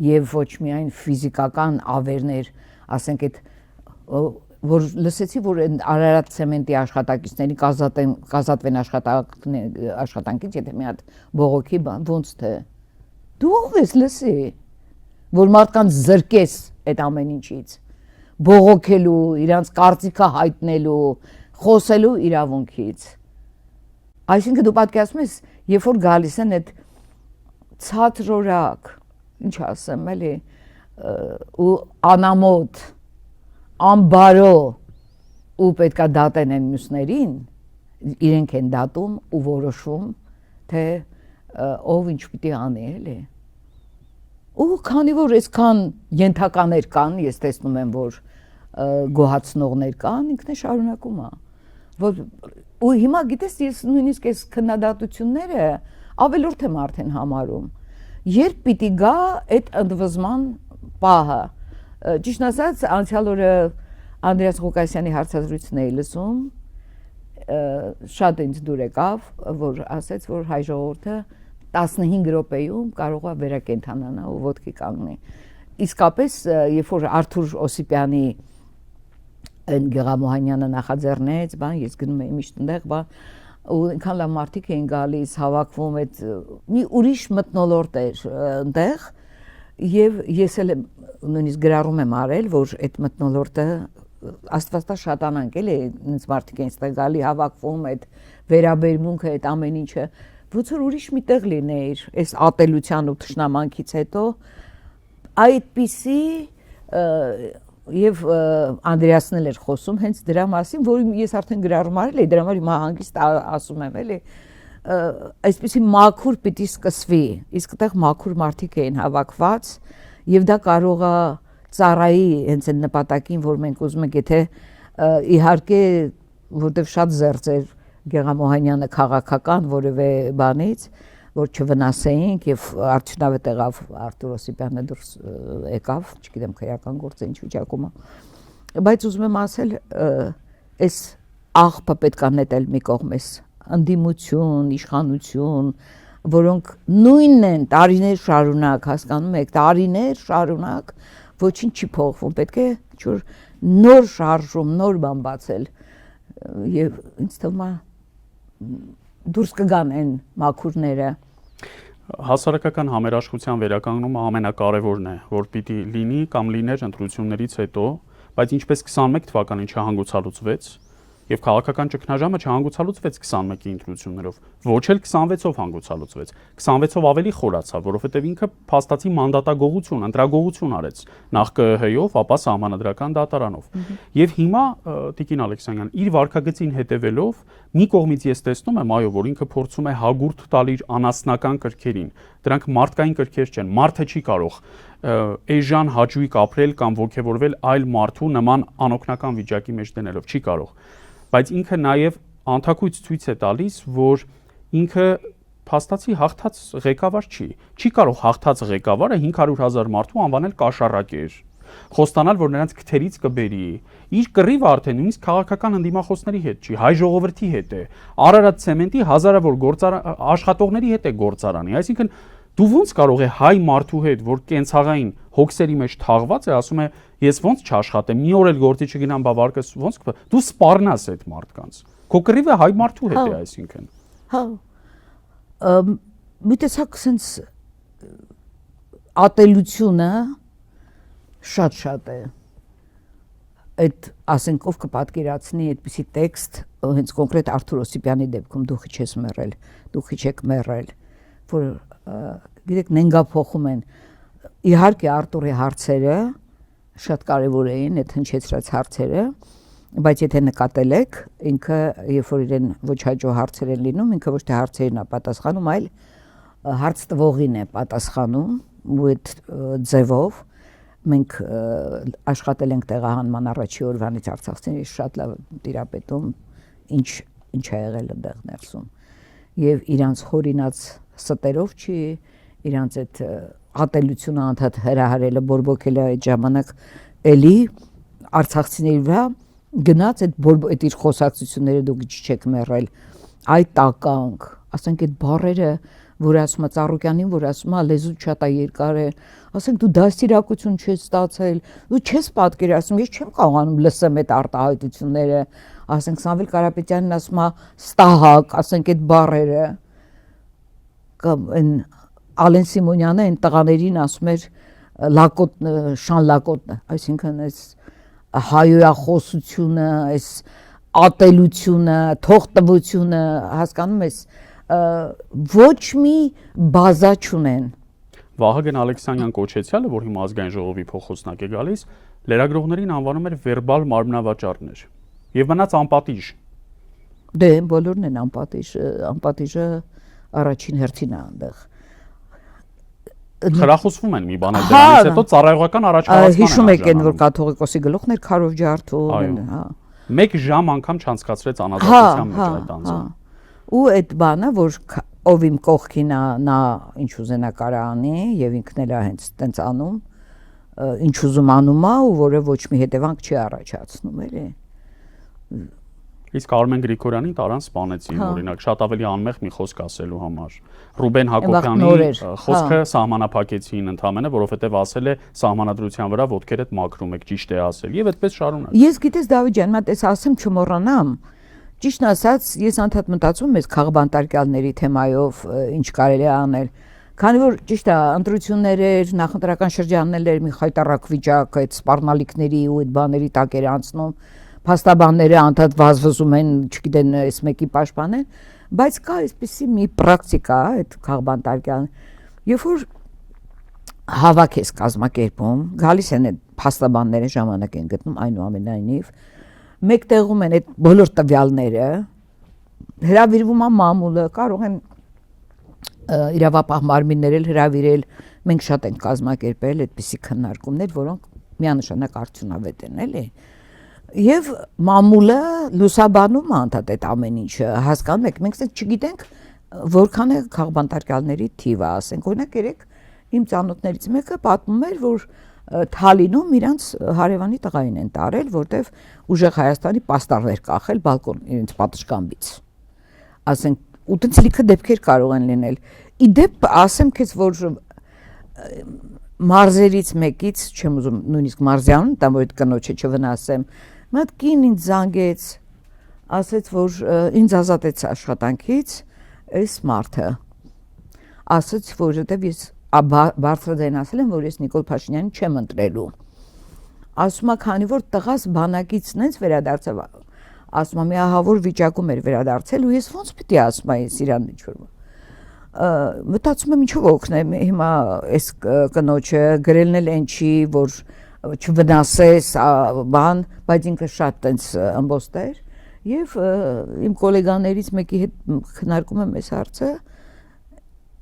եւ ոչ միայն ֆիզիկական ավերներ, ասենք այդ որ լսեցի որ Արարատ ցեմենտի աշխատակիցների կազատվեն աշխատանքից, եթե մի հատ բողոքի բան, ոնց թե դու ով ես լսի, որ մարդկանց զրկես այդ ամեն ինչից, բողոքելու, իրանց կարծիքը հայտնելու, խոսելու իրավունքից Այսինքն դու պատկերացնում ես, երբ որ գալիս են այդ ցածրորակ, ինչ ասեմ, էլի, ու անամոթ, անբարո ու պետքա դատեն են մյուսներին, իրենք են դատում ու որոշում, թե ով ինչ պիտի անի, էլի։ Ու քանի որ այսքան ենթականեր կան, ես տեսնում եմ, որ գոհացնողներ կան, ինքն է շարունակում է։ Ու հիմա գիտես ես նույնիսկ այս քննադատությունները ավելորդ եմ արդեն համարում երբ պիտի գա այդ ընդվզման պահը ճիշտ ասած անցյալ օրը Անդրեաս Ղուկասյանի հարցազրույցն էի լսում շատ ինձ դուր եկավ որ ասեց որ հայ ժողովուրդը 15 րոպեում կարող է վերակենդանանա ու ոտքի կանգնի իսկապես երբ որ Արթուր Օսիպյանի Այն Գեղամոհանյանը նախաձեռնեց, բան ես գնում եմ միշտ այնտեղ, ու այնքան լավ մարդիկ էին գալիս, հավաքվում այդ մի ուրիշ մթնոլորտ էր այնտեղ, եւ ես էլ նույնիսկ գրառում եմ արել, որ այդ մթնոլորտը աստվածտա շատանանք էլի, ինձ մարդիկ են այստեղ գալի, հավաքվում այդ վերաբերմունքը, այդ ամեն ինչը, ոնց որ ուրիշ մի տեղ լիներ, այս ատելության ու թշնամանքից հետո այդպիսի Եվ Անդրեասն էլ էր խոսում հենց դրա մասին, որ ես արդեն գրառում արել էի, դրա համար հիմա հանգիստ ասում եմ, էլի, այսպեսի մաքուր պիտի սկսվի, իսկ այդտեղ մաքուր մարդիկ էին հավաքված, եւ դա կարող է ծառայի հենց այն նպատակին, որ մենք ուզում ենք, եթե իհարկե, որտեվ շատ զերծ էր Գեղամոհանյանը քաղաքական որևէ բանից, որ չվնասեինք եւ արդյունավետ եղավ Արթուր Օսիպյանը դուրս եկավ, չգիտեմ քրեական գործը ինչ վիճակում է, բայց ուզում եմ ասել, այս աղբը պետք է նետել մի կողմից, ընդդիմություն, իշխանություն, որոնք նույնն են տարիներ շարունակ, հասկանում եք, տարիներ շարունակ ոչինչ չի փոխվում, պետք է ինչ-որ նոր շարժում, նոր բան բացել եւ ինձ թվում է դուրս կգան այն մաքուրները Հասարակական համերաշխության վերականգնումը ամենակարևորն է, որ պիտի լինի կամ լիներ ընտրություններից հետո, բայց ինչպես 21 թվականին չհանգուցալուծվեց եւ քաղաքական ճգնաժամը չհանգուցալուծվեց 21-ի ընտրություններով, ոչ էլ 26-ով հանգուցալուծվեց։ 26-ով ավելի խորացավ, որովհետեւ ինքը փաստացի մանդատագողություն, ընտրագողություն արեց նախ ԿԸՀ-ով, ապա սահմանադրական դատարանով։ Եվ հիմա Տիկին Ալեքսանյան իր վարկագծին հետևելով մի կողմից ես տեսնում եմ, այո, որ ինքը փորձում է հագուրդ տալ իր անասնական կրքերին։ Դրանք մարդկային կրքեր չեն, մարդը չի կարող էժան հաճույք ապրել կամ ոգևորվել այլ մարդու նման անօգնական վիճակի մեջ դնելով, չի կարող։ Բայց ինքը նաև անթակույց ցույց է տալիս, որ ինքը փաստացի հաղթած ղեկավար չի կարող հաղթած ղեկավարը 500,000 մարդու անվանել կաշառակեր, խոստանալ, որ նրանց քթերից կբերի, իր կռիվը արդեն նույնիսկ քաղաքական ընդդիմախոսների հետ չի, հայ ժողովրդի հետ է, Արարատ ցեմենտի հազարավոր աշխատողների հետ է գործարանի, այսինքն դու ոնց կարող է հայ մարդու հետ, որ կենցաղային հոգսերի մեջ թաղված է, ասում է ես ոնց չաշխատեմ, մի օր էլ գործի չգնամ, բավարկս ոնց դու սպառնաս այդ մարդկանց, քո կռիվը հայ մարդու հետ է, այսինքն հա մի տեսակ sense ատելությունը շատ է այդ ասենք ով կպատկերացնի այդպիսի տեքստ հենց կոնկրետ Արթուր Օսիպյանի դեպքում դու չես մեռել դու չեք մեռել որ գիտեք նենգա փոխում են իհարկե Արտուրի հարցերը շատ կարևոր էին այդ հնչեցրած հարցերը բայց եթե նկատել եք ինքը երբ որ իրեն ոչ հաջող հարցեր են լինում ինքը ոչ թե հարցերին է պատասխանում այլ հարց տվողին է պատասխանում ու այդ ձևով մենք աշխատել ենք տեղահանման առաջի օրվանից արցախցիների շատ լավ տիրապետում ինչ է եղել այնտեղ ներսում եւ իրանց հորինած ստերով չի իրանց այդ ատելությունը անդադ հրահարելը բորբոքելը այդ ժամանակ էլի արցախցիների վրա գնաց այդ իր խոսակցությունները դուք չեք մեռել այդ տականք ասենք այդ բառերը որ ասում է Ծառուկյանին որ ասում է լեզու շատ է երկար է ասենք դու դաստիարակություն չես ստացել դու չես պատկերացնում ես չեմ կարողանում լսեմ այդ արտահայտությունները ասենք Սամվել Կարապետյանին ասում է ստահակ ասենք այդ բառերը կամ այն Ալեն Սիմոնյանը այն տղաներին ասում էր լակոտ շան լակոտ այսինքն այս հայոյախոսությունը այս ատելությունը թողտվությունը հասկանում ես ոչ մի բազա չունեն Վահագն Ալեքսանյան Կոչեցյալը, որ հիմա ազգային ժողովի փոխոսնակ է գալիս, լրագրողներին անվանում էր վերբալ մարմնավաճառներ եւ մնաց անպատիժ դե բոլորն են անպատիժը առաջին հերթին է այնտեղ Խրախուսվում են մի բան էլ դրանից հետո ծառայողական առաջխաղացման հիշում եք այն որ կաթողիկոսի գլուխն էր քարով ջարդում հա մեկ ժամ անգամ չանցկացրեց անազատության մեջ այդ անձը ու այդ բանը որ ով իմ կողքին է նա ինչ ուզենա կարա անի եւ ինքն էլ է հենց տենց անում ինչ ուզում անում է ու որը ոչ մի հետևանք չի առաջացնում էլի Իսկ Արմեն Գրիգորյանին տարան սպանեցին օրինակ շատ ավելի անմեղ մի խոսք ասելու համար Ռուբեն Հակոբյանի խոսքը սահմանափակեցին ընդամենը որովհետեւ ասել է սահմանադրության վրա ոտքերդ մաքրում եք ճիշտ է ասել եւ այդպես շարունակ Ես գիտես Դավիթ ջան մա տես ասեմ չմոռանամ Ճիշտ ասած ես անդադ մտածում եմ քաղբանտարկյալների թեմայով ինչ կարելի է անել քանի որ ճիշտ է ընտրություններ էր նախընտրական շրջաններ էր մի խայտարակ վիճակ այդ սպառնալիքների ու այդ բաների տակ էր անցնում փաստաբանները անդադ վազվզում են չգիտեն այս մեկի պաշտպանեն բայց կա այսպիսի մի պրակտիկա այդ քաղբանտարկյան երբ որ հավաք ես կազմակերպում գալիս են այդ փաստաբանները ժամանակ են գտնում այնուամենայնիվ մեկտեղում են այդ բոլոր տվյալները հրավիրվում է մամուլը կարող են իրավապահ մարմիններ էլ հրավիրել մենք շատ ենք կազմակերպել այդպիսի քննարկումներ որոնք միանշանակ արդյունավետ են էլի եւ մամուլը լուսաբանում է անդադ այդ ամեն ինչը հասկանում եք մենք չգիտենք որքան է քաղբանտարկյալների թիվը ասենք օրինակ երեք իմ ծանոթներից մեկը պատմում էր որ Թալինում իրանց հարևանի տղային են տարել, որտեվ ուժեղ Հայաստանի պաստառներ կախել բալկոն իրենց պատշգամբից։ Ասենք ու տենց լիքը դեպքեր կարող են լինել։ Իդեպ ասեմ քեզ որ մարզերից մեկից, չեմ ուզում նույնիսկ մարզյանուն, տամ որ այդ կնոջը չվնասեմ, մի հատ կին ինձ զանգեց, ասեց որ ինձ ազատեց աշխատանքից այս մարդը։ Ասեց որովհետև ես բարձրաձայն ասել եմ, որ ես Նիկոլ Փաշինյանին չեմ ընտրելու։ Ասում է, քանի որ տղաս բանակից նենց վերադարձավ, ասում է, մի ահավոր վիճակում էր վերադարձել ու ես ոնց պիտի ասում ես իրան ինչ-որ։ Մտածում եմ ինչով օգնեմ, հիմա այս կնոջը գրելն էլ այն չի, որ չվնասես, բան, բայց ինքը շատ տենց ըմբոստ էր եւ իմ գոլեգաներից մեկի հետ քննարկում եմ այս հարցը,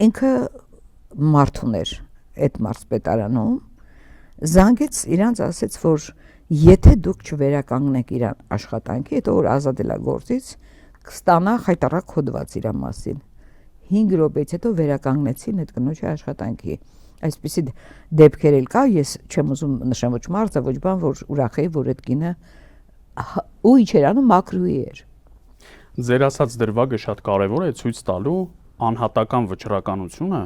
ինքը մարդ ուներ այդ մարզպետարանում զանգեց իրանց ասեց որ եթե դուք չվերականգնեք իրան աշխատանքի հետո որ ազատելա գործից կստանա խայտարակ հոդված իր մասին 5 րոպեից հետո վերականգնեցին այդ կնոջի աշխատանքի։ Այսպեսի դեպքեր էլ կա, ես չեմ ուզում նշեմ ոչ մարդը, ոչ բան, որ ուրախ էի, որ այդ կինը ու ինչ էր անում, մակրուհի էր։ Ձեր ասած դրվագը շատ կարևոր է ցույց տալու անհատական վճռականությունը,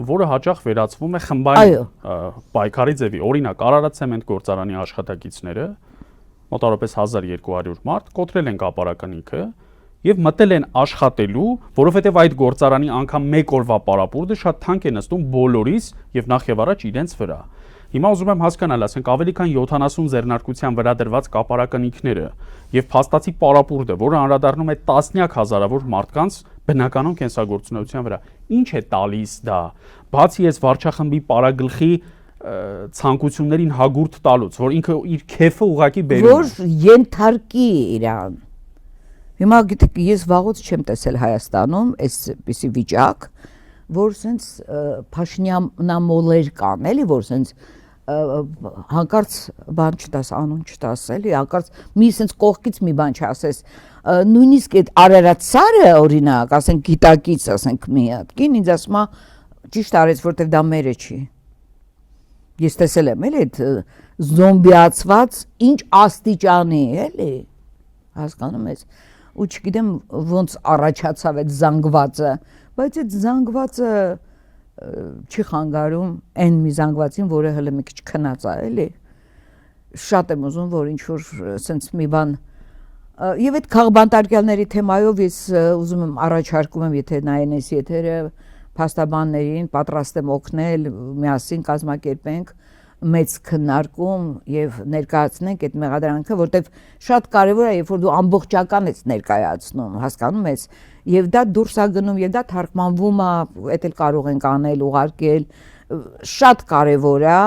որը հաճախ վերածվում է խմբային պայքարի ձևի։ Օրինակ, Արարատ-Ցեմենտ գործարանի աշխատակիցները մոտավորապես 1200 մարդ կոտրել են կապարականիքը եւ մտել են աշխատելու, որովհետեւ այդ գործարանի անգամ մեկ օրվա պարապուրտը շատ թանկ է նստում բոլորիս եւ նախ եւ առաջ իրենց վրա։ Հիմա ուզում եմ հասկանալ, ասենք ավելի քան 70 ձեռնարկության վրա դրված կապարականիքները եւ փաստացի պարապուրտը, որը անդրադառնում է տասնյակ հազարավոր մարդկանց բնականon կենսագործունեության վրա։ Ինչ է տալիս դա։ Բացի այս վարչախմբի պարագլխի ցանկություններին հագուրտ տալուց, որ ինքը իր քեֆը ուղակի բերում է։ Որ ենթարկի իրան։ Հիմա գիտեք, ես վաղուց չեմ տեսել Հայաստանում այսպիսի վիճակ, որ սենց փաշնյանամոլեր կան, էլի, որ սենց հանկարծ բան չտաս, անուն չտաս, էլի, հանկարծ մի սենց կողքից մի բան չասես, նույնիսկ այդ Արարատ Սարը, օրինակ, ասենք գիտակից, ասենք մի հատ կին, ինձ ասում է ճիշտ արեց, որտեվ դա մերը չի։ Ես տեսել եմ, էլի, այդ զոմբիացված ինչ աստիճանի, էլի, հասկանում ես, ու չգիտեմ ոնց առաջացավ այդ զանգվածը, բայց այդ զանգվածը չի խանգարում այն մի զանգվածին, որը հələ մի քիչ քնած է, էլի։ Շատ եմ ուզում, որ ինչ որ սենց մի բան եւ այդ քաղբանտարկյալների թեմայով ես ուզում եմ առաջարկում եմ, եթե նայեն այս եթերը, փաստաբաններին պատրաստ եմ օգնել, միասին կազմակերպենք մեծ քննարկում եւ ներկայացնենք այդ մեղադրանքը, որտեվ շատ կարեւոր է, երբ որ դու ամբողջական ես ներկայացնում, հասկանում ես, եւ դա դուրս է գնում եւ դա թարգմանվում է, դա էլ կարող ենք անել, ուղարկել, շատ կարեւոր է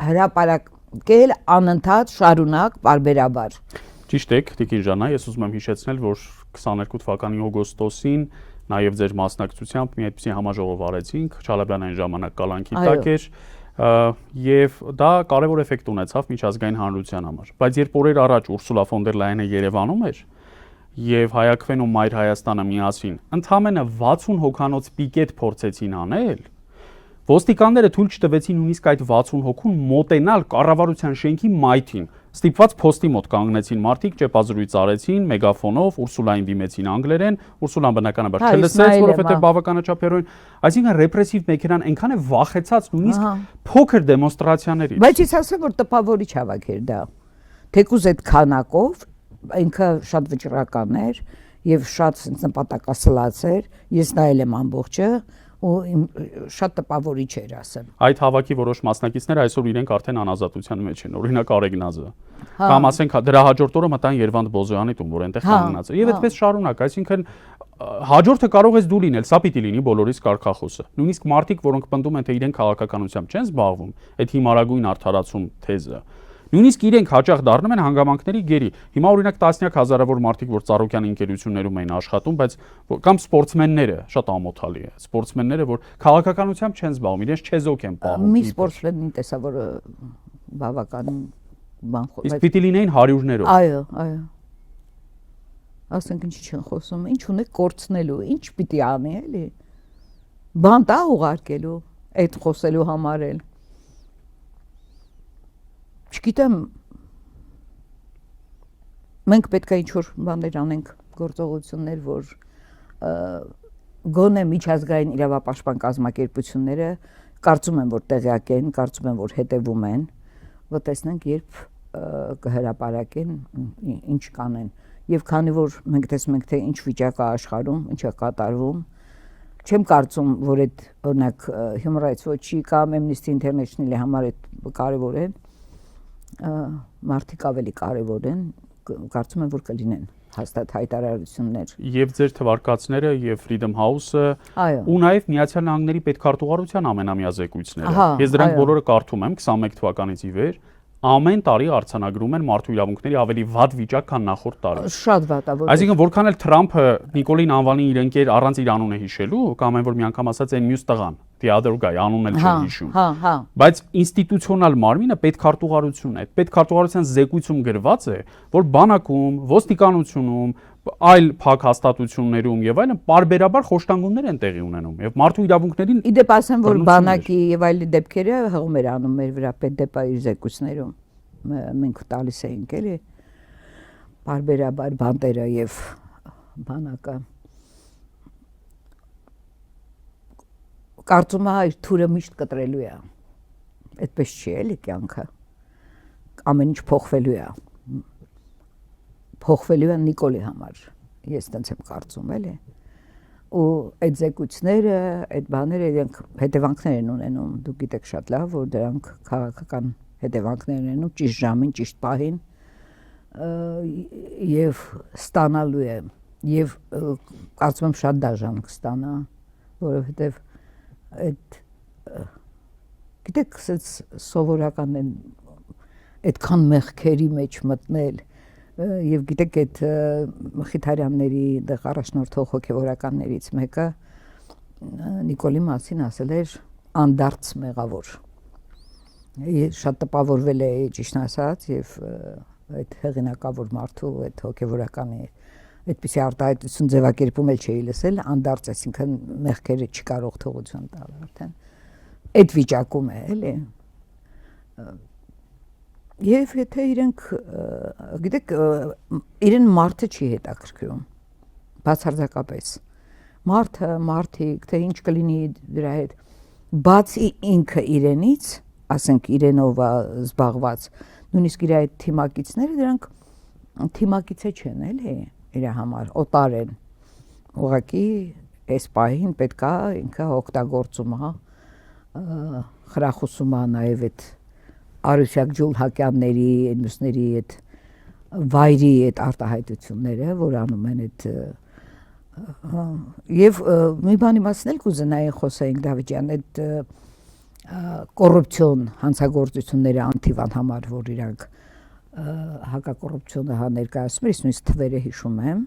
հրապարակել անընդհատ շարունակ բարբերաբար։ Ճիշտ եք, Տիկին Ժաննա, ես ուզում եմ հիշեցնել, որ 22 թվականի օգոստոսին նաեւ ձեր մասնակցությամբ մի այդպիսի համաժողով արեցինք, Չալաբյան այն ժամանակ կալանքի տակ էր, եւ դա կարևոր էֆեկտ ունեցավ միջազգային հանրության համար։ Բայց երբ օրեր առաջ Ուրսուլա ֆոն դեր Լայենը Երևանում էր եւ Հայաքվեն ու Մայր Հայաստանը միասին ընդամենը 60 հոգանոց պիկետ փորձեցին անել, ոստիկանները թույլ չտվեցին նույնիսկ այդ 60 հոգուն մոտենալ կառավարության շենքի մայթին։ Ստիպված փոստի մոտ կանգնեցին մարդիկ, ճեպազրույց արեցին, մեգաֆոնով, Ուրսուլային դիմեցին անգլերեն, Ուրսուլան բնականաբար չլսեց, որովհետեւ բավականաչափ հերոին, այսինքն ռեպրեսիվ մեքենան այնքան է վախեցած նույնիսկ փոքր դեմոնստրացիաներից։ Բայց ես ասեմ, որ տպավորիչ հավաք էր դա։ Թեկուզ այդ քանակով ինքը շատ վճռական էր եւ շատ նպատակասլաց էր, ես նայել եմ ամբողջը ու շատ տպավորիչ էր, ասեմ։ Այդ հավաքի որոշ մասնակիցներ այսօր իրենք արդեն անազատության մեջ են, օրինակ Արեգնազը։ Կամ ասենք դրա հաջորդ օրը մտան Երվանդ Բոզոյանի տուն, որ այնտեղ կանգնած էր։ Եվ այդպես շարունակ, այսինքն հաջորդը կարող ես դու լինել, սա պիտի լինի բոլորիս կարգախոսը։ Նույնիսկ մարդիկ, որոնք պնդում են, թե իրենք քաղաքականությամբ չեն զբաղվում, այդ հիմարագույն արդարացում թեզը, նույնիսկ իրենք հաճախ դառնում են հանգամանքների գերի։ Հիմա օրինակ տասնյակ հազարավոր մարդիկ, որ Ծառուկյան ընկերություններում էին աշխատում, բայց կամ սպորտսմենները, շատ ամոթալի է, սպորտսմենները, որ քաղաքականությամբ չեն զբաղվում, իրենց չեզոք են պահում։ Մի սպորտսմենին տեսա, որ բավական բան խոսում։ Իսկ պիտի լինեին հարյուրներով։ Այո, այո։ Ասենք ինչի չեն խոսում, ինչ ունեք կորցնելու, ինչ պիտի անի, էլի։ Բան տա ուղարկելու, այդ խոսելու համար էլ։ Չգիտեմ, մենք պետք է ինչ-որ բաներ անենք, գործողություններ, որ գոնե միջազգային իրավապաշտպան կազմակերպությունները կարծում են, որ տեղյակ են, կարծում են, որ հետևում են, որ տեսնենք, երբ կհրապարակեն, ինչ կանեն։ Եվ քանի որ մենք տեսնում ենք, թե ինչ վիճակ է աշխարհում, ինչ է կատարվում, չեմ կարծում, որ այդ օրինակ Human Rights Watch-ի կամ Amnesty International-ի համար այդ կարևոր է, մարդիկ ավելի կարևոր են, կարծում եմ, որ կլինեն հաստատ հայտարարություններ։ Եվ ձեր թվարկածները եւ Freedom House-ը ու նաեւ Միացյալ Նահանգների պետքարտուղարության ամենամյա զեկույցները։ Ես դրանք բոլորը կարդում եմ 21 թվականից ի վեր, ամեն տարի արձանագրում են մարդու իրավունքների ավելի վատ վիճակ, քան նախորդ տարի։ Շատ վատ է։ Այսինքն որքան էլ Թրամփը Նիկոլին անվանի իր ընկեր առանց իր անունը հիշելու, կամ այն որ մի անգամ ասաց այն մյուս տղան, the other guy անունն էլ չի հիշում։ Հա։ Բայց ինստիտուցիոնալ մարմինը պետքարտուղարությունն է։ Այդ պետքարտուղարության զեկույցում գրված է, որ բանակում, ոստիկանությունում, այլ փակ հաստատություններում եւ այլն պարբերաբար խոշտանգումներ են տեղի ունենում եւ մարդու իրավունքներին Իդեպ ասեմ, որ բանակի եւ այլ դեպքերը հղում էր անում մեր վրա պետդեպա իր զեկույցներում։ Մենք տալիս էինք էլի պարբերաբար բանտերը եւ բանակը կարծում եմ այդ թուրը միշտ կտրելու է։ Այդպես չի էլի կյանքը։ Ամեն ինչ փոխվելու է։ Փոխվելու է Նիկոլի համար։ Ես տենց եմ կարծում էլի։ Ու այդ զեկույցները, այդ բաները իրենք հետևանքներ են ունենում։ Դուք գիտեք շատ լավ, որ դրանք քաղաքական հետևանքներ են ունենում ճիշտ ժամին, ճիշտ պահին եւ ստանալու է եւ կարծում եմ շատ դաժան կստանա, որովհետեւ այդ գիտեք սովորական են այդքան մեղքերի մեջ մտնել եւ գիտեք այդ Մխիթարյանների դեղ առաջնորդող հոգեվորականներից մեկը Նիկոլի մասին ասել էր անդարձ մեղավոր շատ տպավորվել է ճիշտ ասած եւ այդ հեղինակավոր մարդու այդ հոգեվորականի այդպիսի արտահայտություն ձևակերպում էլ չէի լսել անդարձ այսինքն մեղքերը չի կարող թողություն տալ արդեն այդ վիճակում է էլի եւ եթե իրենք գիտեք իրեն մարդը չի հետաքրքրում բացարձակապես մարդիկ թե ինչ կլինի դրա հետ բացի ինքը իրենից ասենք իրենով զբաղված նույնիսկ իր այդ թիմակիցները դրանք թիմակիցը չեն էլի իր համար օտար են ուղղակի այս պահին պետքա ինքը օգտագործում է խրախուսում է նաև այդ Արուսյակ Ջուլհակյանների այդ մյուսների այդ վայրի այդ արտահայտությունները որ անում են այդ եւ մի բանի մասին էլ կուզենայի խոսեինք Դավիթյան այդ կոռուպցիոն հանցագործությունները անթիվան համար որ իրանք հակակոռուպցիոնը ներկայացնում ես նույնիսկ թվերը հիշում եմ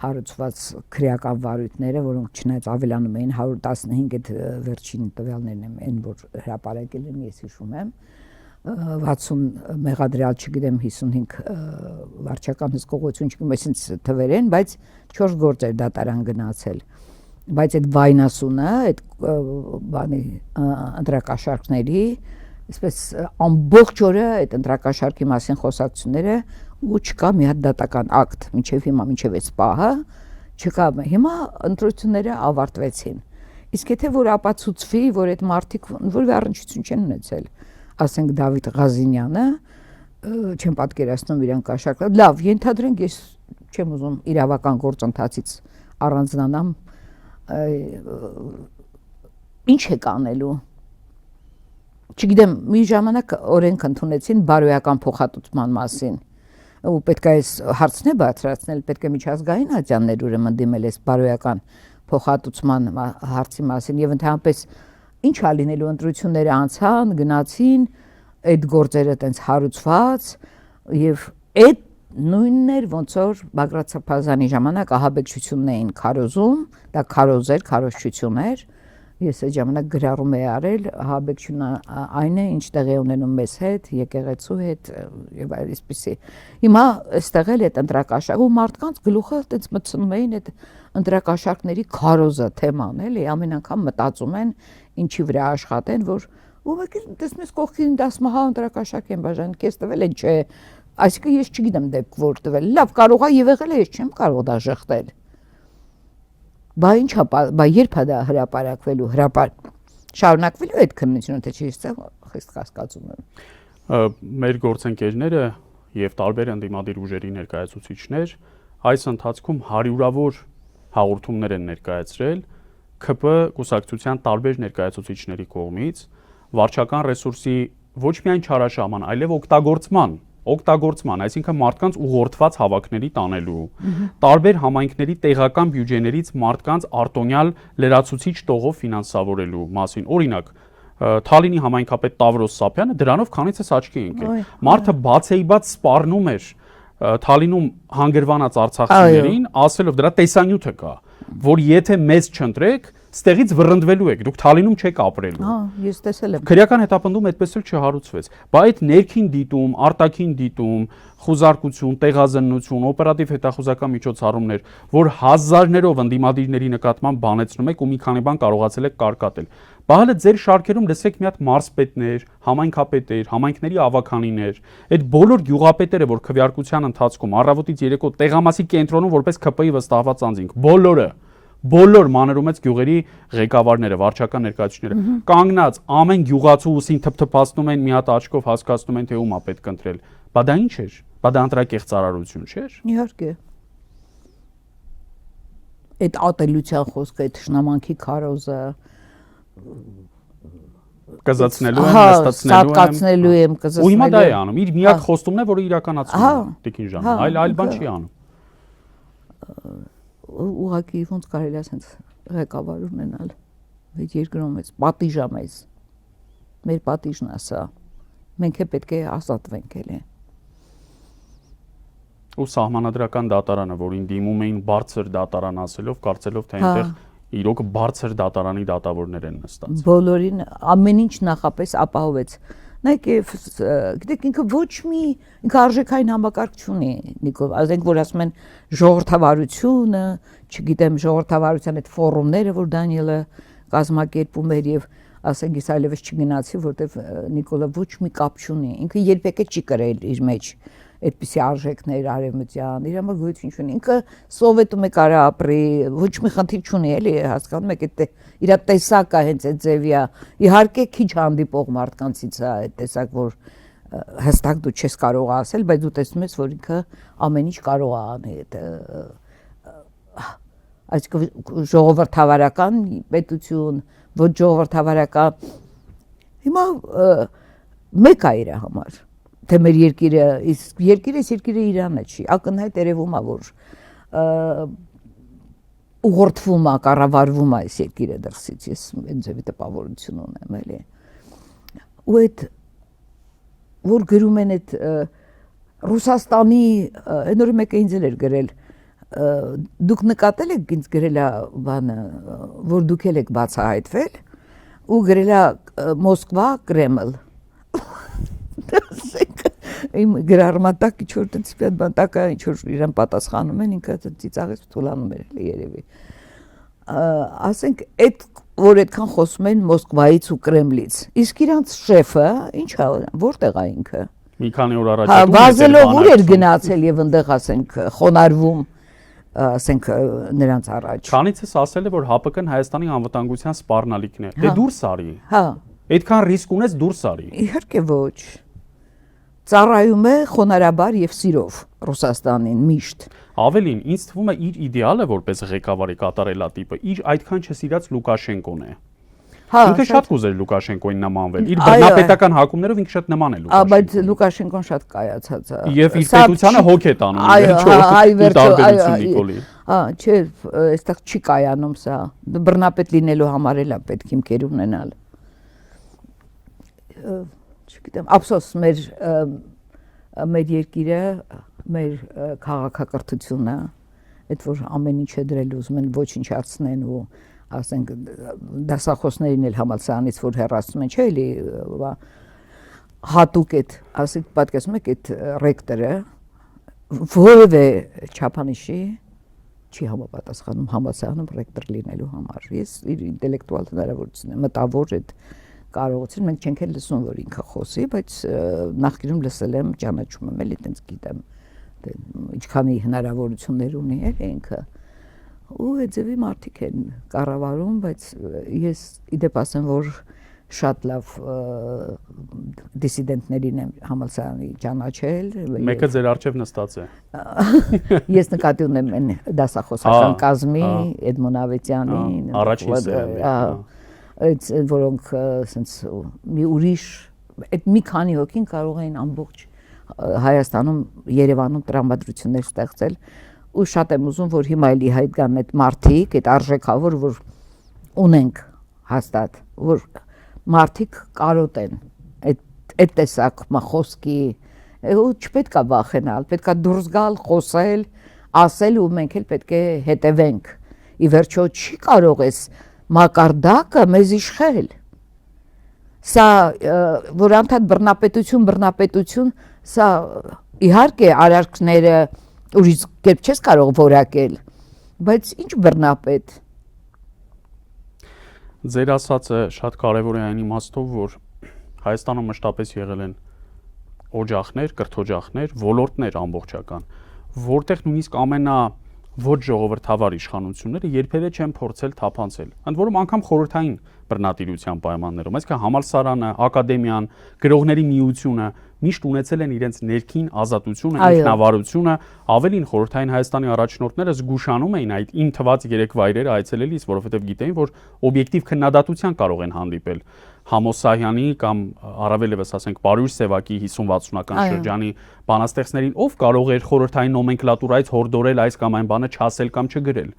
հարուցված քրեական վարույթները որոնք չնայած ավելանում էին 115 այդ վերջին տվյալներն են այն որ հրապարակել են ես հիշում եմ 60 մեղադրյալ չգիտեմ 55 վարչական հսկողություն չգիտեմ այսինքն թվեր են բայց 4 գործ էր դատարան գնացել բայց այդ վայնասունը այդ բանի ընտրակաշարքների այսպես ամբողջ օրը այդ ընտրակաշարքի մասին խոսակցությունները ու չկա մի հատ դատական ակտ մինչև հիմա մինչև այս պահը չկա հիմա ընտրությունները ավարտվեցին իսկ եթե որ ապացուցվի որ այդ մարդիկ որևէ առնչություն չեն ունեցել ասենք Դավիթ Ղազինյանը չեմ պատկերացնում իրեն կաշառքը լավ ենթադրենք ես չեմ ուզում իրավական գործընթացից առանձնանամ ինչ է կանելու չգիտեմ մի ժամանակ օրենք ընդունեցին բարոյական փոխհատուցման մասին ու պետք է այս հարցն է բացրացնել պետք է միջազգային ատյաններ ուրեմն դիմել այս բարոյական փոխհատուցման հարցի մասին եւ ընդհանրապես ինչ ա լինելու ընտրությունները անցան գնացին այդ գործերը տենց հարուցված եւ այդ նույնն էր ոնց որ Բագրատ Սրբազանի ժամանակ ահաբեկչությունն էին քարոզում դա քարոզեր քարոզչություն էր ես այդ ժամանակ գրառում էի արել ահաբեկչությունը այն է ինչ տեղի ունենում մեզ հետ եկեղեցու հետ եւ այսպեսի հիմա այստեղ էլ այդ ընտրակաշարք ու մարդկանց գլուխը այդպես մտցնում էին այդ ընտրակաշարքների քարոզը թեման էլի ամեն անգամ մտածում են ինչի վրա աշխատեն որ ուղղակի տեսնես կողքին դասմահա ընտրակաշարք են բաժան կես տվել են չէ այսինքն ես չգիտեմ դեպք որ տվել լավ կարող է եւ եղել է ես չեմ կարող դա ժխտել Բա ինչա, բա երբ է դա հրապարակվելու, շարունակվելու այդ քննությունը, թե չի խիստ կասկածում եմ։ Մեր գործընկերները եւ տարբեր ընդդիմադիր ուժերի ներկայացուցիչներ այս ընթացքում հարյուրավոր հաղորդումներ են ներկայացրել ԿՓ կուսակցության տարբեր ներկայացուցիչների կողմից վարչական ռեսուրսի ոչ միայն չարաշահման, այլև օգտագործման, այսինքն մարդկանց ուղղորդված հավաքների տանելու, տարբեր համայնքների տեղական բյուջեներից մարդկանց արտոնյալ լրացուցիչ տողով ֆինանսավորելու մասին։ Օրինակ, Թալինի համայնքապետ Տավրոս Սափյանը դրանով քանիցս աչքի ընկել։ Մարդը բացեիբաց սպառնում էր Թալինում հանգրվանած արցախցիներին, ասելով դրա տեսանյութը կա, որ եթե մեզ չընտրեք, ստեղից վռնդվելու եք, դուք Թալինում չեք ապրելու։ Հա, ես տեսել եմ։ Քրեական հետապնդում այդպես էլ չհարուցվեց։ Բայց այդ ներքին դիտում, արտաքին դիտում, խուզարկություն, տեղազննություն, օպերատիվ հետախուզական միջոցառումներ, որ հազարներով ընդդիմադիրների նկատմամբ բանեցնում եք ու մի քանի բան կարողացել եք կարկատել։ Բահալը ձեր շարքերում լսեք մի հատ մարզպետներ, համայնքապետեր, համայնքների ավականիներ, այդ բոլոր գյուղապետերը, որ քվեարկության ընթացքում առավոտից երեկո տեղամասի կենտրոնում որպես ԿՊ-ի վստահված անձինք, բոլոր մանրումեծ գյուղերի ղեկավարները, վարչական ներկայացուցիչները կանգնած ամեն գյուղացու ուսին թփթփացնում են մի հատ աչքով հասկացնում են թե ում է պետք ընտրել։ Բա դա ինչ էր։ Բա դա ընտրակեղծ ծառայություն չէր։ Իհարկե։ Այդ ատելության խոսքը, այդ շնամանքի քարոզը կզացնելու եմ, նստացնելու եմ, կզացնելու եմ, ու հիմա դա է անում։ Իր միակ խոստումն է, որը իրականացնում է Տիկին Ժանը։ Այլ բան չի անում։ Ուղղակի ոնց կարելի է ասենց ղեկավար ունենալ այդ երկրում էս պատիժա մեզ։ Մեր պատիժն է սա։ Մենք է պետք է ազատվենք էլի։ Ու սահմանադրական դատարանը, որին դիմում էին բարձր դատարան ասելով, կարծելով թե այնտեղ իրոք բարձր դատարանի դատավորներ են նստած։ Բոլորին ամեն ինչ նախապես ապահովեց։ Նայեք, գիտեք, ինքը արժեքային համակարգ չունի, Նիկոլ, ասենք որ ասում են ժողովրդավարությունը, չգիտեմ, ժողովրդավարության այդ ֆորումները, որ Դանիելը կազմակերպում էր եւ ասենք ես այլևս չգնացի, որտեվ Նիկոլը ոչ մի կապ չունի, ինքը երբեք չի կրել իր մեջ այդպիսի արժեքներ արևմտյան, իր համար գոյություն չունի, ինքը սովետում է կարա ապրի, ոչ մի խնդիր չունի, էլի հասկանում եք, այդ իր տեսակը հենց այդ ձևիա, իհարկե քիչ հանդիպող մարդկանցից է այդ տեսակ, որ հստակ դու չես կարող ասել, բայց դու տեսնում ես, որ ինքը ամեն ինչ կարող է անել, այսինքն ժողովրդավարական պետություն, ոչ ժողովրդավարական, հիմա մեկ է իր համար, թե մեր երկիրը, իսկ երկիրը Իրանը չի, ակնհայտ երևում է, որ ուղղորդվում է, կառավարվում է այս երկիրը դրսից, ես այն ձևի տպավորություն ունեմ, էլի։ Ու այդ, որ գրում են այդ Ռուսաստանի, այն օրը մեկը ինձ էր գրել, դուք նկատել եք ինձ գրել է բանը, որ դուք եք բացահայտվել, ու գրել է Մոսկվա, Կրեմլ։ Իմ գրառմատակ ինչ-որ տենց բանտակը ինչ-որ իրան պատասխանում են, ինքը ծիծաղից թուլանում էր երևի։ Ասենք, այդ որ այդքան խոսում են Մոսկվայից ու Կրեմլից, իսկ իրանց շեֆը, ինչ է, որտեղ է ինքը։ Մի քանի օր առաջ Վազելով ուր էր գնացել եւ այնտեղ ասենք խոնարհվում, ասենք նրանց առաջ։ Քանից էս ասել է, որ ՀԱՊԿ-ն Հայաստանի անվտանգության սպառնալիքն է։ Դե դուրս արի։ Հա։ Այդքան ռիսկ ունես դուրս արի։ Իհարկե ոչ։ Ծառայում է խոնարհաբար եւ սիրով Ռուսաստանին միշտ։ Ավելին, ինձ թվում է իր իդեալը որպես ղեկավարի կատարելատիպը իր այդքան չսիրած Լուկաշենկոն է։ Հա, ինքը շատ կուզեր Լուկաշենկոին նմանվել։ Իր բռնապետական հակումներով ինքը շատ նման է Լուկաշենկոին։ Բայց Լուկաշենկոն շատ կայացած է։ Եվ իր պետությանը հոգ է տանում, վերջո։ Հա, չէ, այստեղ չի կայանում սա։ Բռնապետ լինելու համար էլ է պետք հիմքեր ունենալ։ Չգիտեմ, ափսոս մեր երկիրը, մեր քաղաքակրթությունը, այդ որ ամեն ինչ է դրել ուզում են ոչնչացնեն ու ասենք դասախոսներին էլ համալսարանից որ հեռացնում են, չէ՞ էլի հատուկ այդ, ասենք պատկերացնում եք այդ ռեկտորը որևէ չափանիշի չի համապատասխանում համալսարանում ռեկտոր լինելու համար։ Ես իր ինտելեկտուալ հնարավորությունն եմ, մտավոր այդ կարողություն, մենք չենք էլ լսում, որ ինքը խոսի, բայց նախկինում լսել եմ, ճանաչում եմ, էլի տենց գիտեմ, ինչքանի հնարավորություններ ունի ինքը։ Ու այդ ձևի մարդիկ են կառավարում, բայց ես իդեպ ասեմ, որ շատ լավ դիսիդենտներին եմ համալսարանի ճանաչել։ Մեկը ձեր առջև նստած է։ Ես նկատի ունեմ այն դասախոսական կազմի, Էդմոն Ավետյանին, առաջին սերնդի։ Այդ որոնք ասենց մի ուրիշ այդ մի քանի հոգին կարող էին ամբողջ Հայաստանում, Երևանում տրամադրություններ ստեղծել ու շատ եմ ուզում, որ հիմա էլի հայտ գան այդ մարդիկ, այդ արժեքավոր, որ ունենք հաստատ, որ մարդիկ կարոտեն այդ տեսակ խոսքի, ու չպետք է վախենալ, պետք է դուրս գալ, խոսել, ասել ու մենք էլ պետք է հետևենք։ Ի վերջո չի կարող ես մակարդակը մեզ իշխել։ Սա որ անդադ բռնապետություն, սա իհարկե արարքները ուրիշ կերպ չես կարող որակել, բայց ինչ բռնապետ։ Ձեր ասածը շատ կարևոր է այն իմաստով, որ Հայաստանում մշտապես եղել են օջախներ, կրթօջախներ, ոլորտներ ամբողջական, որտեղ նույնիսկ ոչ ժողովրդավար իշխանությունները երբևէ չեն փորձել թափանցել։ Ընդ որում անգամ խորհրդային բռնատիրության պայմաններում, այսինքն համալսարանը, ակադեմիան, գրողների միությունը միշտ ունեցել են իրենց ներքին ազատությունը, ինքնավարությունը, ավելին խորհրդային Հայաստանի առաջնորդները զգուշանում էին այդ ին թված երեկվայրերը այցելելիս, որովհետև գիտեին, որ օբյեկտիվ քննադատության կարող են հանդիպել Համոսահյանի կամ առավել եւս ասենք Պարույր Սևակի 50-60-ական շրջանի բանաստեղծներին, ով կարող էր խորհրդային նոմենկլատուրայից հորդորել այս կամ այն բանը չասել կամ չգրել։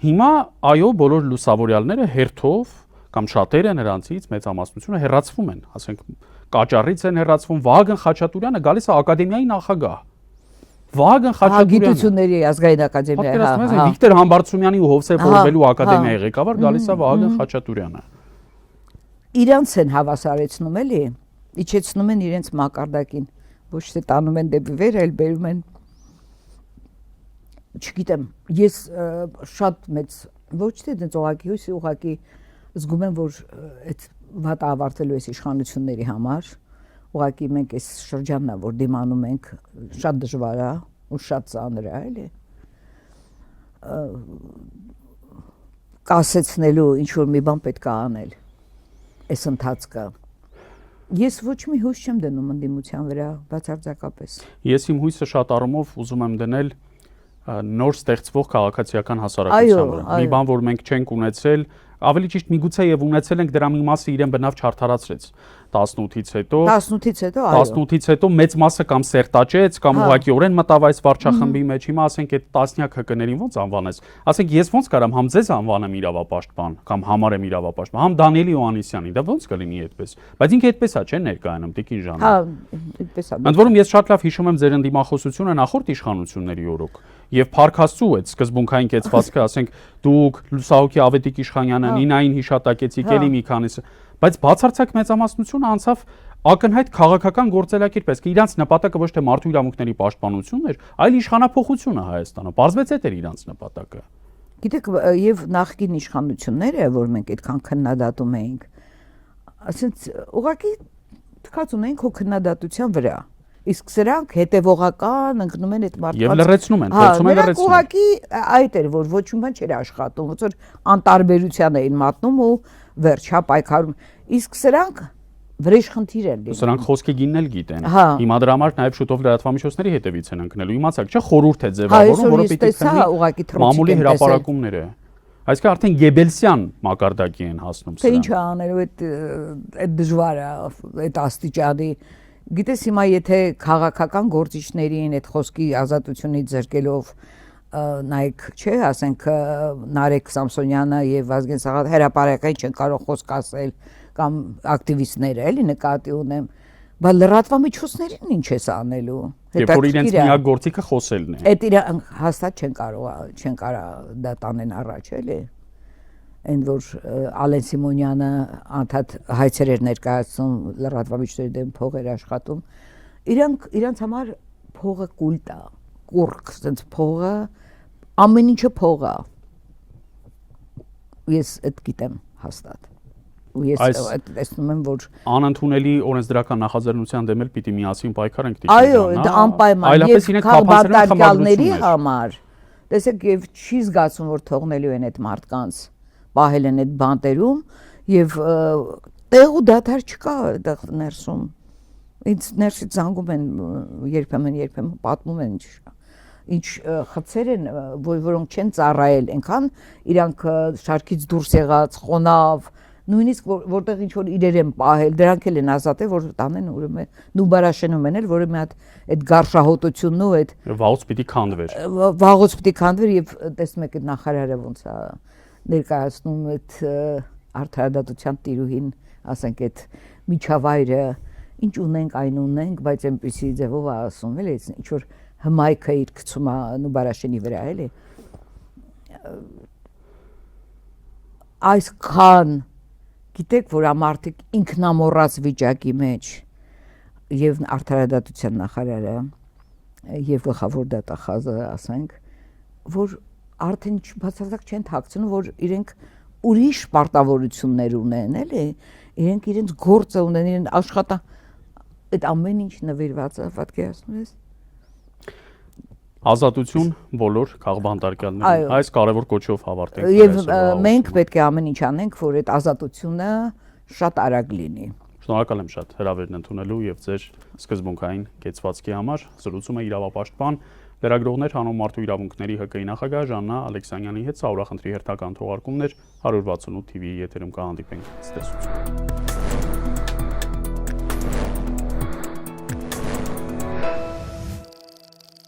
Հիմա այո, բոլոր լուսավորյալները հերթով կամ շատերը նրանցից մեծամասնությունը հեռացվում են, ասենք Կաճառից են հեռացվում, Վահագն Խաչատուրյանը գալիս է ակադեմիայի նախագահ։ Վահագն Խաչատուրյանը Գիտությունների ազգային ակադեմիայի, Վիկտոր Համբարձումյանի ու Հովսեփ Հորվելու ակադեմիայի ղեկավար գալիս է Վահագն Խաչատուրյանը։ Իրանց են հավասարեցնում, էլի, իջեցնում են իրենց մակարդակին, ոչ թե տանում են դեպի վեր, այլ բերում են, չգիտեմ, ես շատ մեծ, ոչ թե դենց ուղղակի զգում եմ, որ այդ վատը ավարտելու այս իշխանությունների համար, ուղղակի մենք այս շրջանն է, որ դիմանում ենք, շատ դժվար է ու շատ ծանր է, էլի, կասեցնելու ինչ-որ մի բան պետք է անել, այս ընթացքը։ Ես ոչ մի հույս չեմ դնում ընդդիմության վրա, բացարձակապես։ Ես իմ հույսը շատ առումով ուզում եմ դնել նոր ստեղծվող քաղաքացիական հասարակության վրա։ Մի բան, որ մենք չենք ունեցել, ավելի ճիշտ միգուցե եւ ունեցել ենք, դրա մի մասը իրեն բնավ չարթարացրեց 18-ից հետո մեծ մասը կամ սերտաճեց կամ ուղղակիորեն մտավ այս վարչախմբի մեջ։ Հիմա ասենք այդ տասնյակ ՀԿ-ներին ոնց անվանես, ասենք ես ոնց կարամ համ ձեզ անվանեմ իրավապաշտպան կամ համարեմ իրավապաշտպան, համ Դանիելի Հովհաննիսյանի, դա ոնց կլինի այդպես, բայց ինքը այդպես է, չէ՞ ներկայանում տիկին Ժանը։ Հա, այդպես է։ Ընդ որում ես շատ լավ հիշում եմ ձեր ընդդիմախոսությունը նախորդ իշխանությունների օրոք եւ Փառք Աստծո այդ սկզբունքային կեցվածքը, ասենք դուք Լուսահոգի Ավետիք Իշխանյանը, Նինային հիշատակեցիք, էլի մի քանիսը, բայց բացարձակ մեծամասնությունը անցավ ակնհայտ քաղաքական գործելակերպ, այսինքն իրանց նպատակը ոչ թե մարդու իրավունքների պաշտպանությունն էր, այլ իշխանափոխությունը Հայաստանում։ Պարզվեց այդ էր իրանց նպատակը։ Գիտեք, եւ նախկին իշխանությունները, որ մենք այդքան քննադատում էինք, ասենց ուղղակի թքած ունենք հո քննադատության վրա։ Իսկ սրանք հետևողական ընկնում են այդ մարդկանց։ Եվ լրացնում են, փորձում են լրացնել։ Ուղղակի այդ էր, որ ոչ մի բան չէր աշխատում, ոնց որ անտարբերության էին մատնում ու վերջ, հա, պայքարում։ Իսկ սրանք վրեժխնդիր են լինում։ Սրանք խոսքի գինն էլ գիտեն։ Հիմա դրա համար նաև շուտով լրատվամիջոցների հետևից են ընկնելու։ Իմացաք, չէ՞, խորհուրդ է ձևավորում, որը պիտի քննի մամուլի հրապարակումները։ Այսինքն արդեն Գեբելսյան մակարդակի են հասնում սրանք։ Թե ինչ անելու, այդ դժվար է, այդ աստիճանի։ Գիտես հիմա եթե քաղաքական գործիչներին այդ խոսքի ազատությունից զրկելով նայեք, չէ, ասենք Նարեկ Սամսոնյանը եւ Վազգեն Սաղաթ հրապարակային չեն կարող խոսք ասել կամ ակտիվիստները, էլի նկատի ունեմ, բայց լրատվամիջոցներին ինչ էս անելու։ Երբ որ իրենց միակ գործիքը խոսելն է։ Այդ հաստատ չեն կարող դա տանեն առաջ, էլի։ Այն որ Ալեն Սիմոնյանը անդադ հայցեր էր ներկայացնում լրատվամիջոցների դեմ փող էր աշխատում, իրանց համար փողը կուլտ է, կուրք, ասենց փողը ամեն ինչը փող է։ Ես այդ գիտեմ հաստատ։ Ու ես տեսնում եմ, որ անընդունելի օրենսդրական նախաձեռնության դեմ էլ պիտի միասին պայքարենք դիտել։ Այո, դա անպայման եւ քաղաքացիների համար։ Տեսեք, եւ չի զգացում, որ թողնելու են այդ մարդկանց պահել են այդ բանտերում եւ տեղ ու դադար չկա այդտեղ ներսում։ Ինձ ներսից զանգում են երբեմն պատմում են ինչ խցեր են, որոնք չեն ծառայել, այնքան իրանք շարքից դուրս եղած, խոնավ, նույնիսկ որտեղ ինչ որ իրեր են պահել, դրանք էլ են ազատել, որ տանեն ուրեմն Նուբարաշենում են էլ, որը մի հատ այդ գարշահոտությունն ու այդ վաղուց պիտի քանդվեր։ Վաղուց պիտի քանդվեր եւ տեսնում եք այդ նախարարը ոնց է ներկայացնում այդ արդարադատության տիրուհին, ասենք այդ միջավայրը, ինչ ունենք, այն ունենք, բայց այնպեսի ձևով է ասում, էլի, ինչ որ հմայքը իր գցում է Նուբարաշենի վրա, էլի։ այսքան գիտեք, որ ամարտիկ ինքնամոռաց վիճակի մեջ եւ արդարադատության նախարարը եւ գլխավոր դատախազը, ասենք, որ արդեն բացարձակ չեն թաքցնում, որ իրենք ուրիշ պարտավորություններ ունեն, էլի, իրենք իրենց գործը ունեն, իրեն այդ ամեն ինչ նվիրված է, պատկերացնում ես։ Ազատություն բոլոր քաղբանտարկյալներին։ Այս կարևոր կոչով հավարտենք։ Եվ մենք պետք է ամեն ինչ անենք, որ այդ ազատությունը շատ արագ լինի։ Շնորհակալ եմ շատ հրավերն ընդունելու եւ ձեր սկզբունքային կեցվածքի համար։ Զրուցում է իրավապաշտպան, լրագրողներ հանուն մարդու իրավունքների ՀԿ-ի նախագահ Ժաննա Ալեքսանյանի հետ։ Սա ուրախնդրի հերթական թողարկումներ 168 TV-ի եթերում կհանդիպենք։ Ցտեսություն։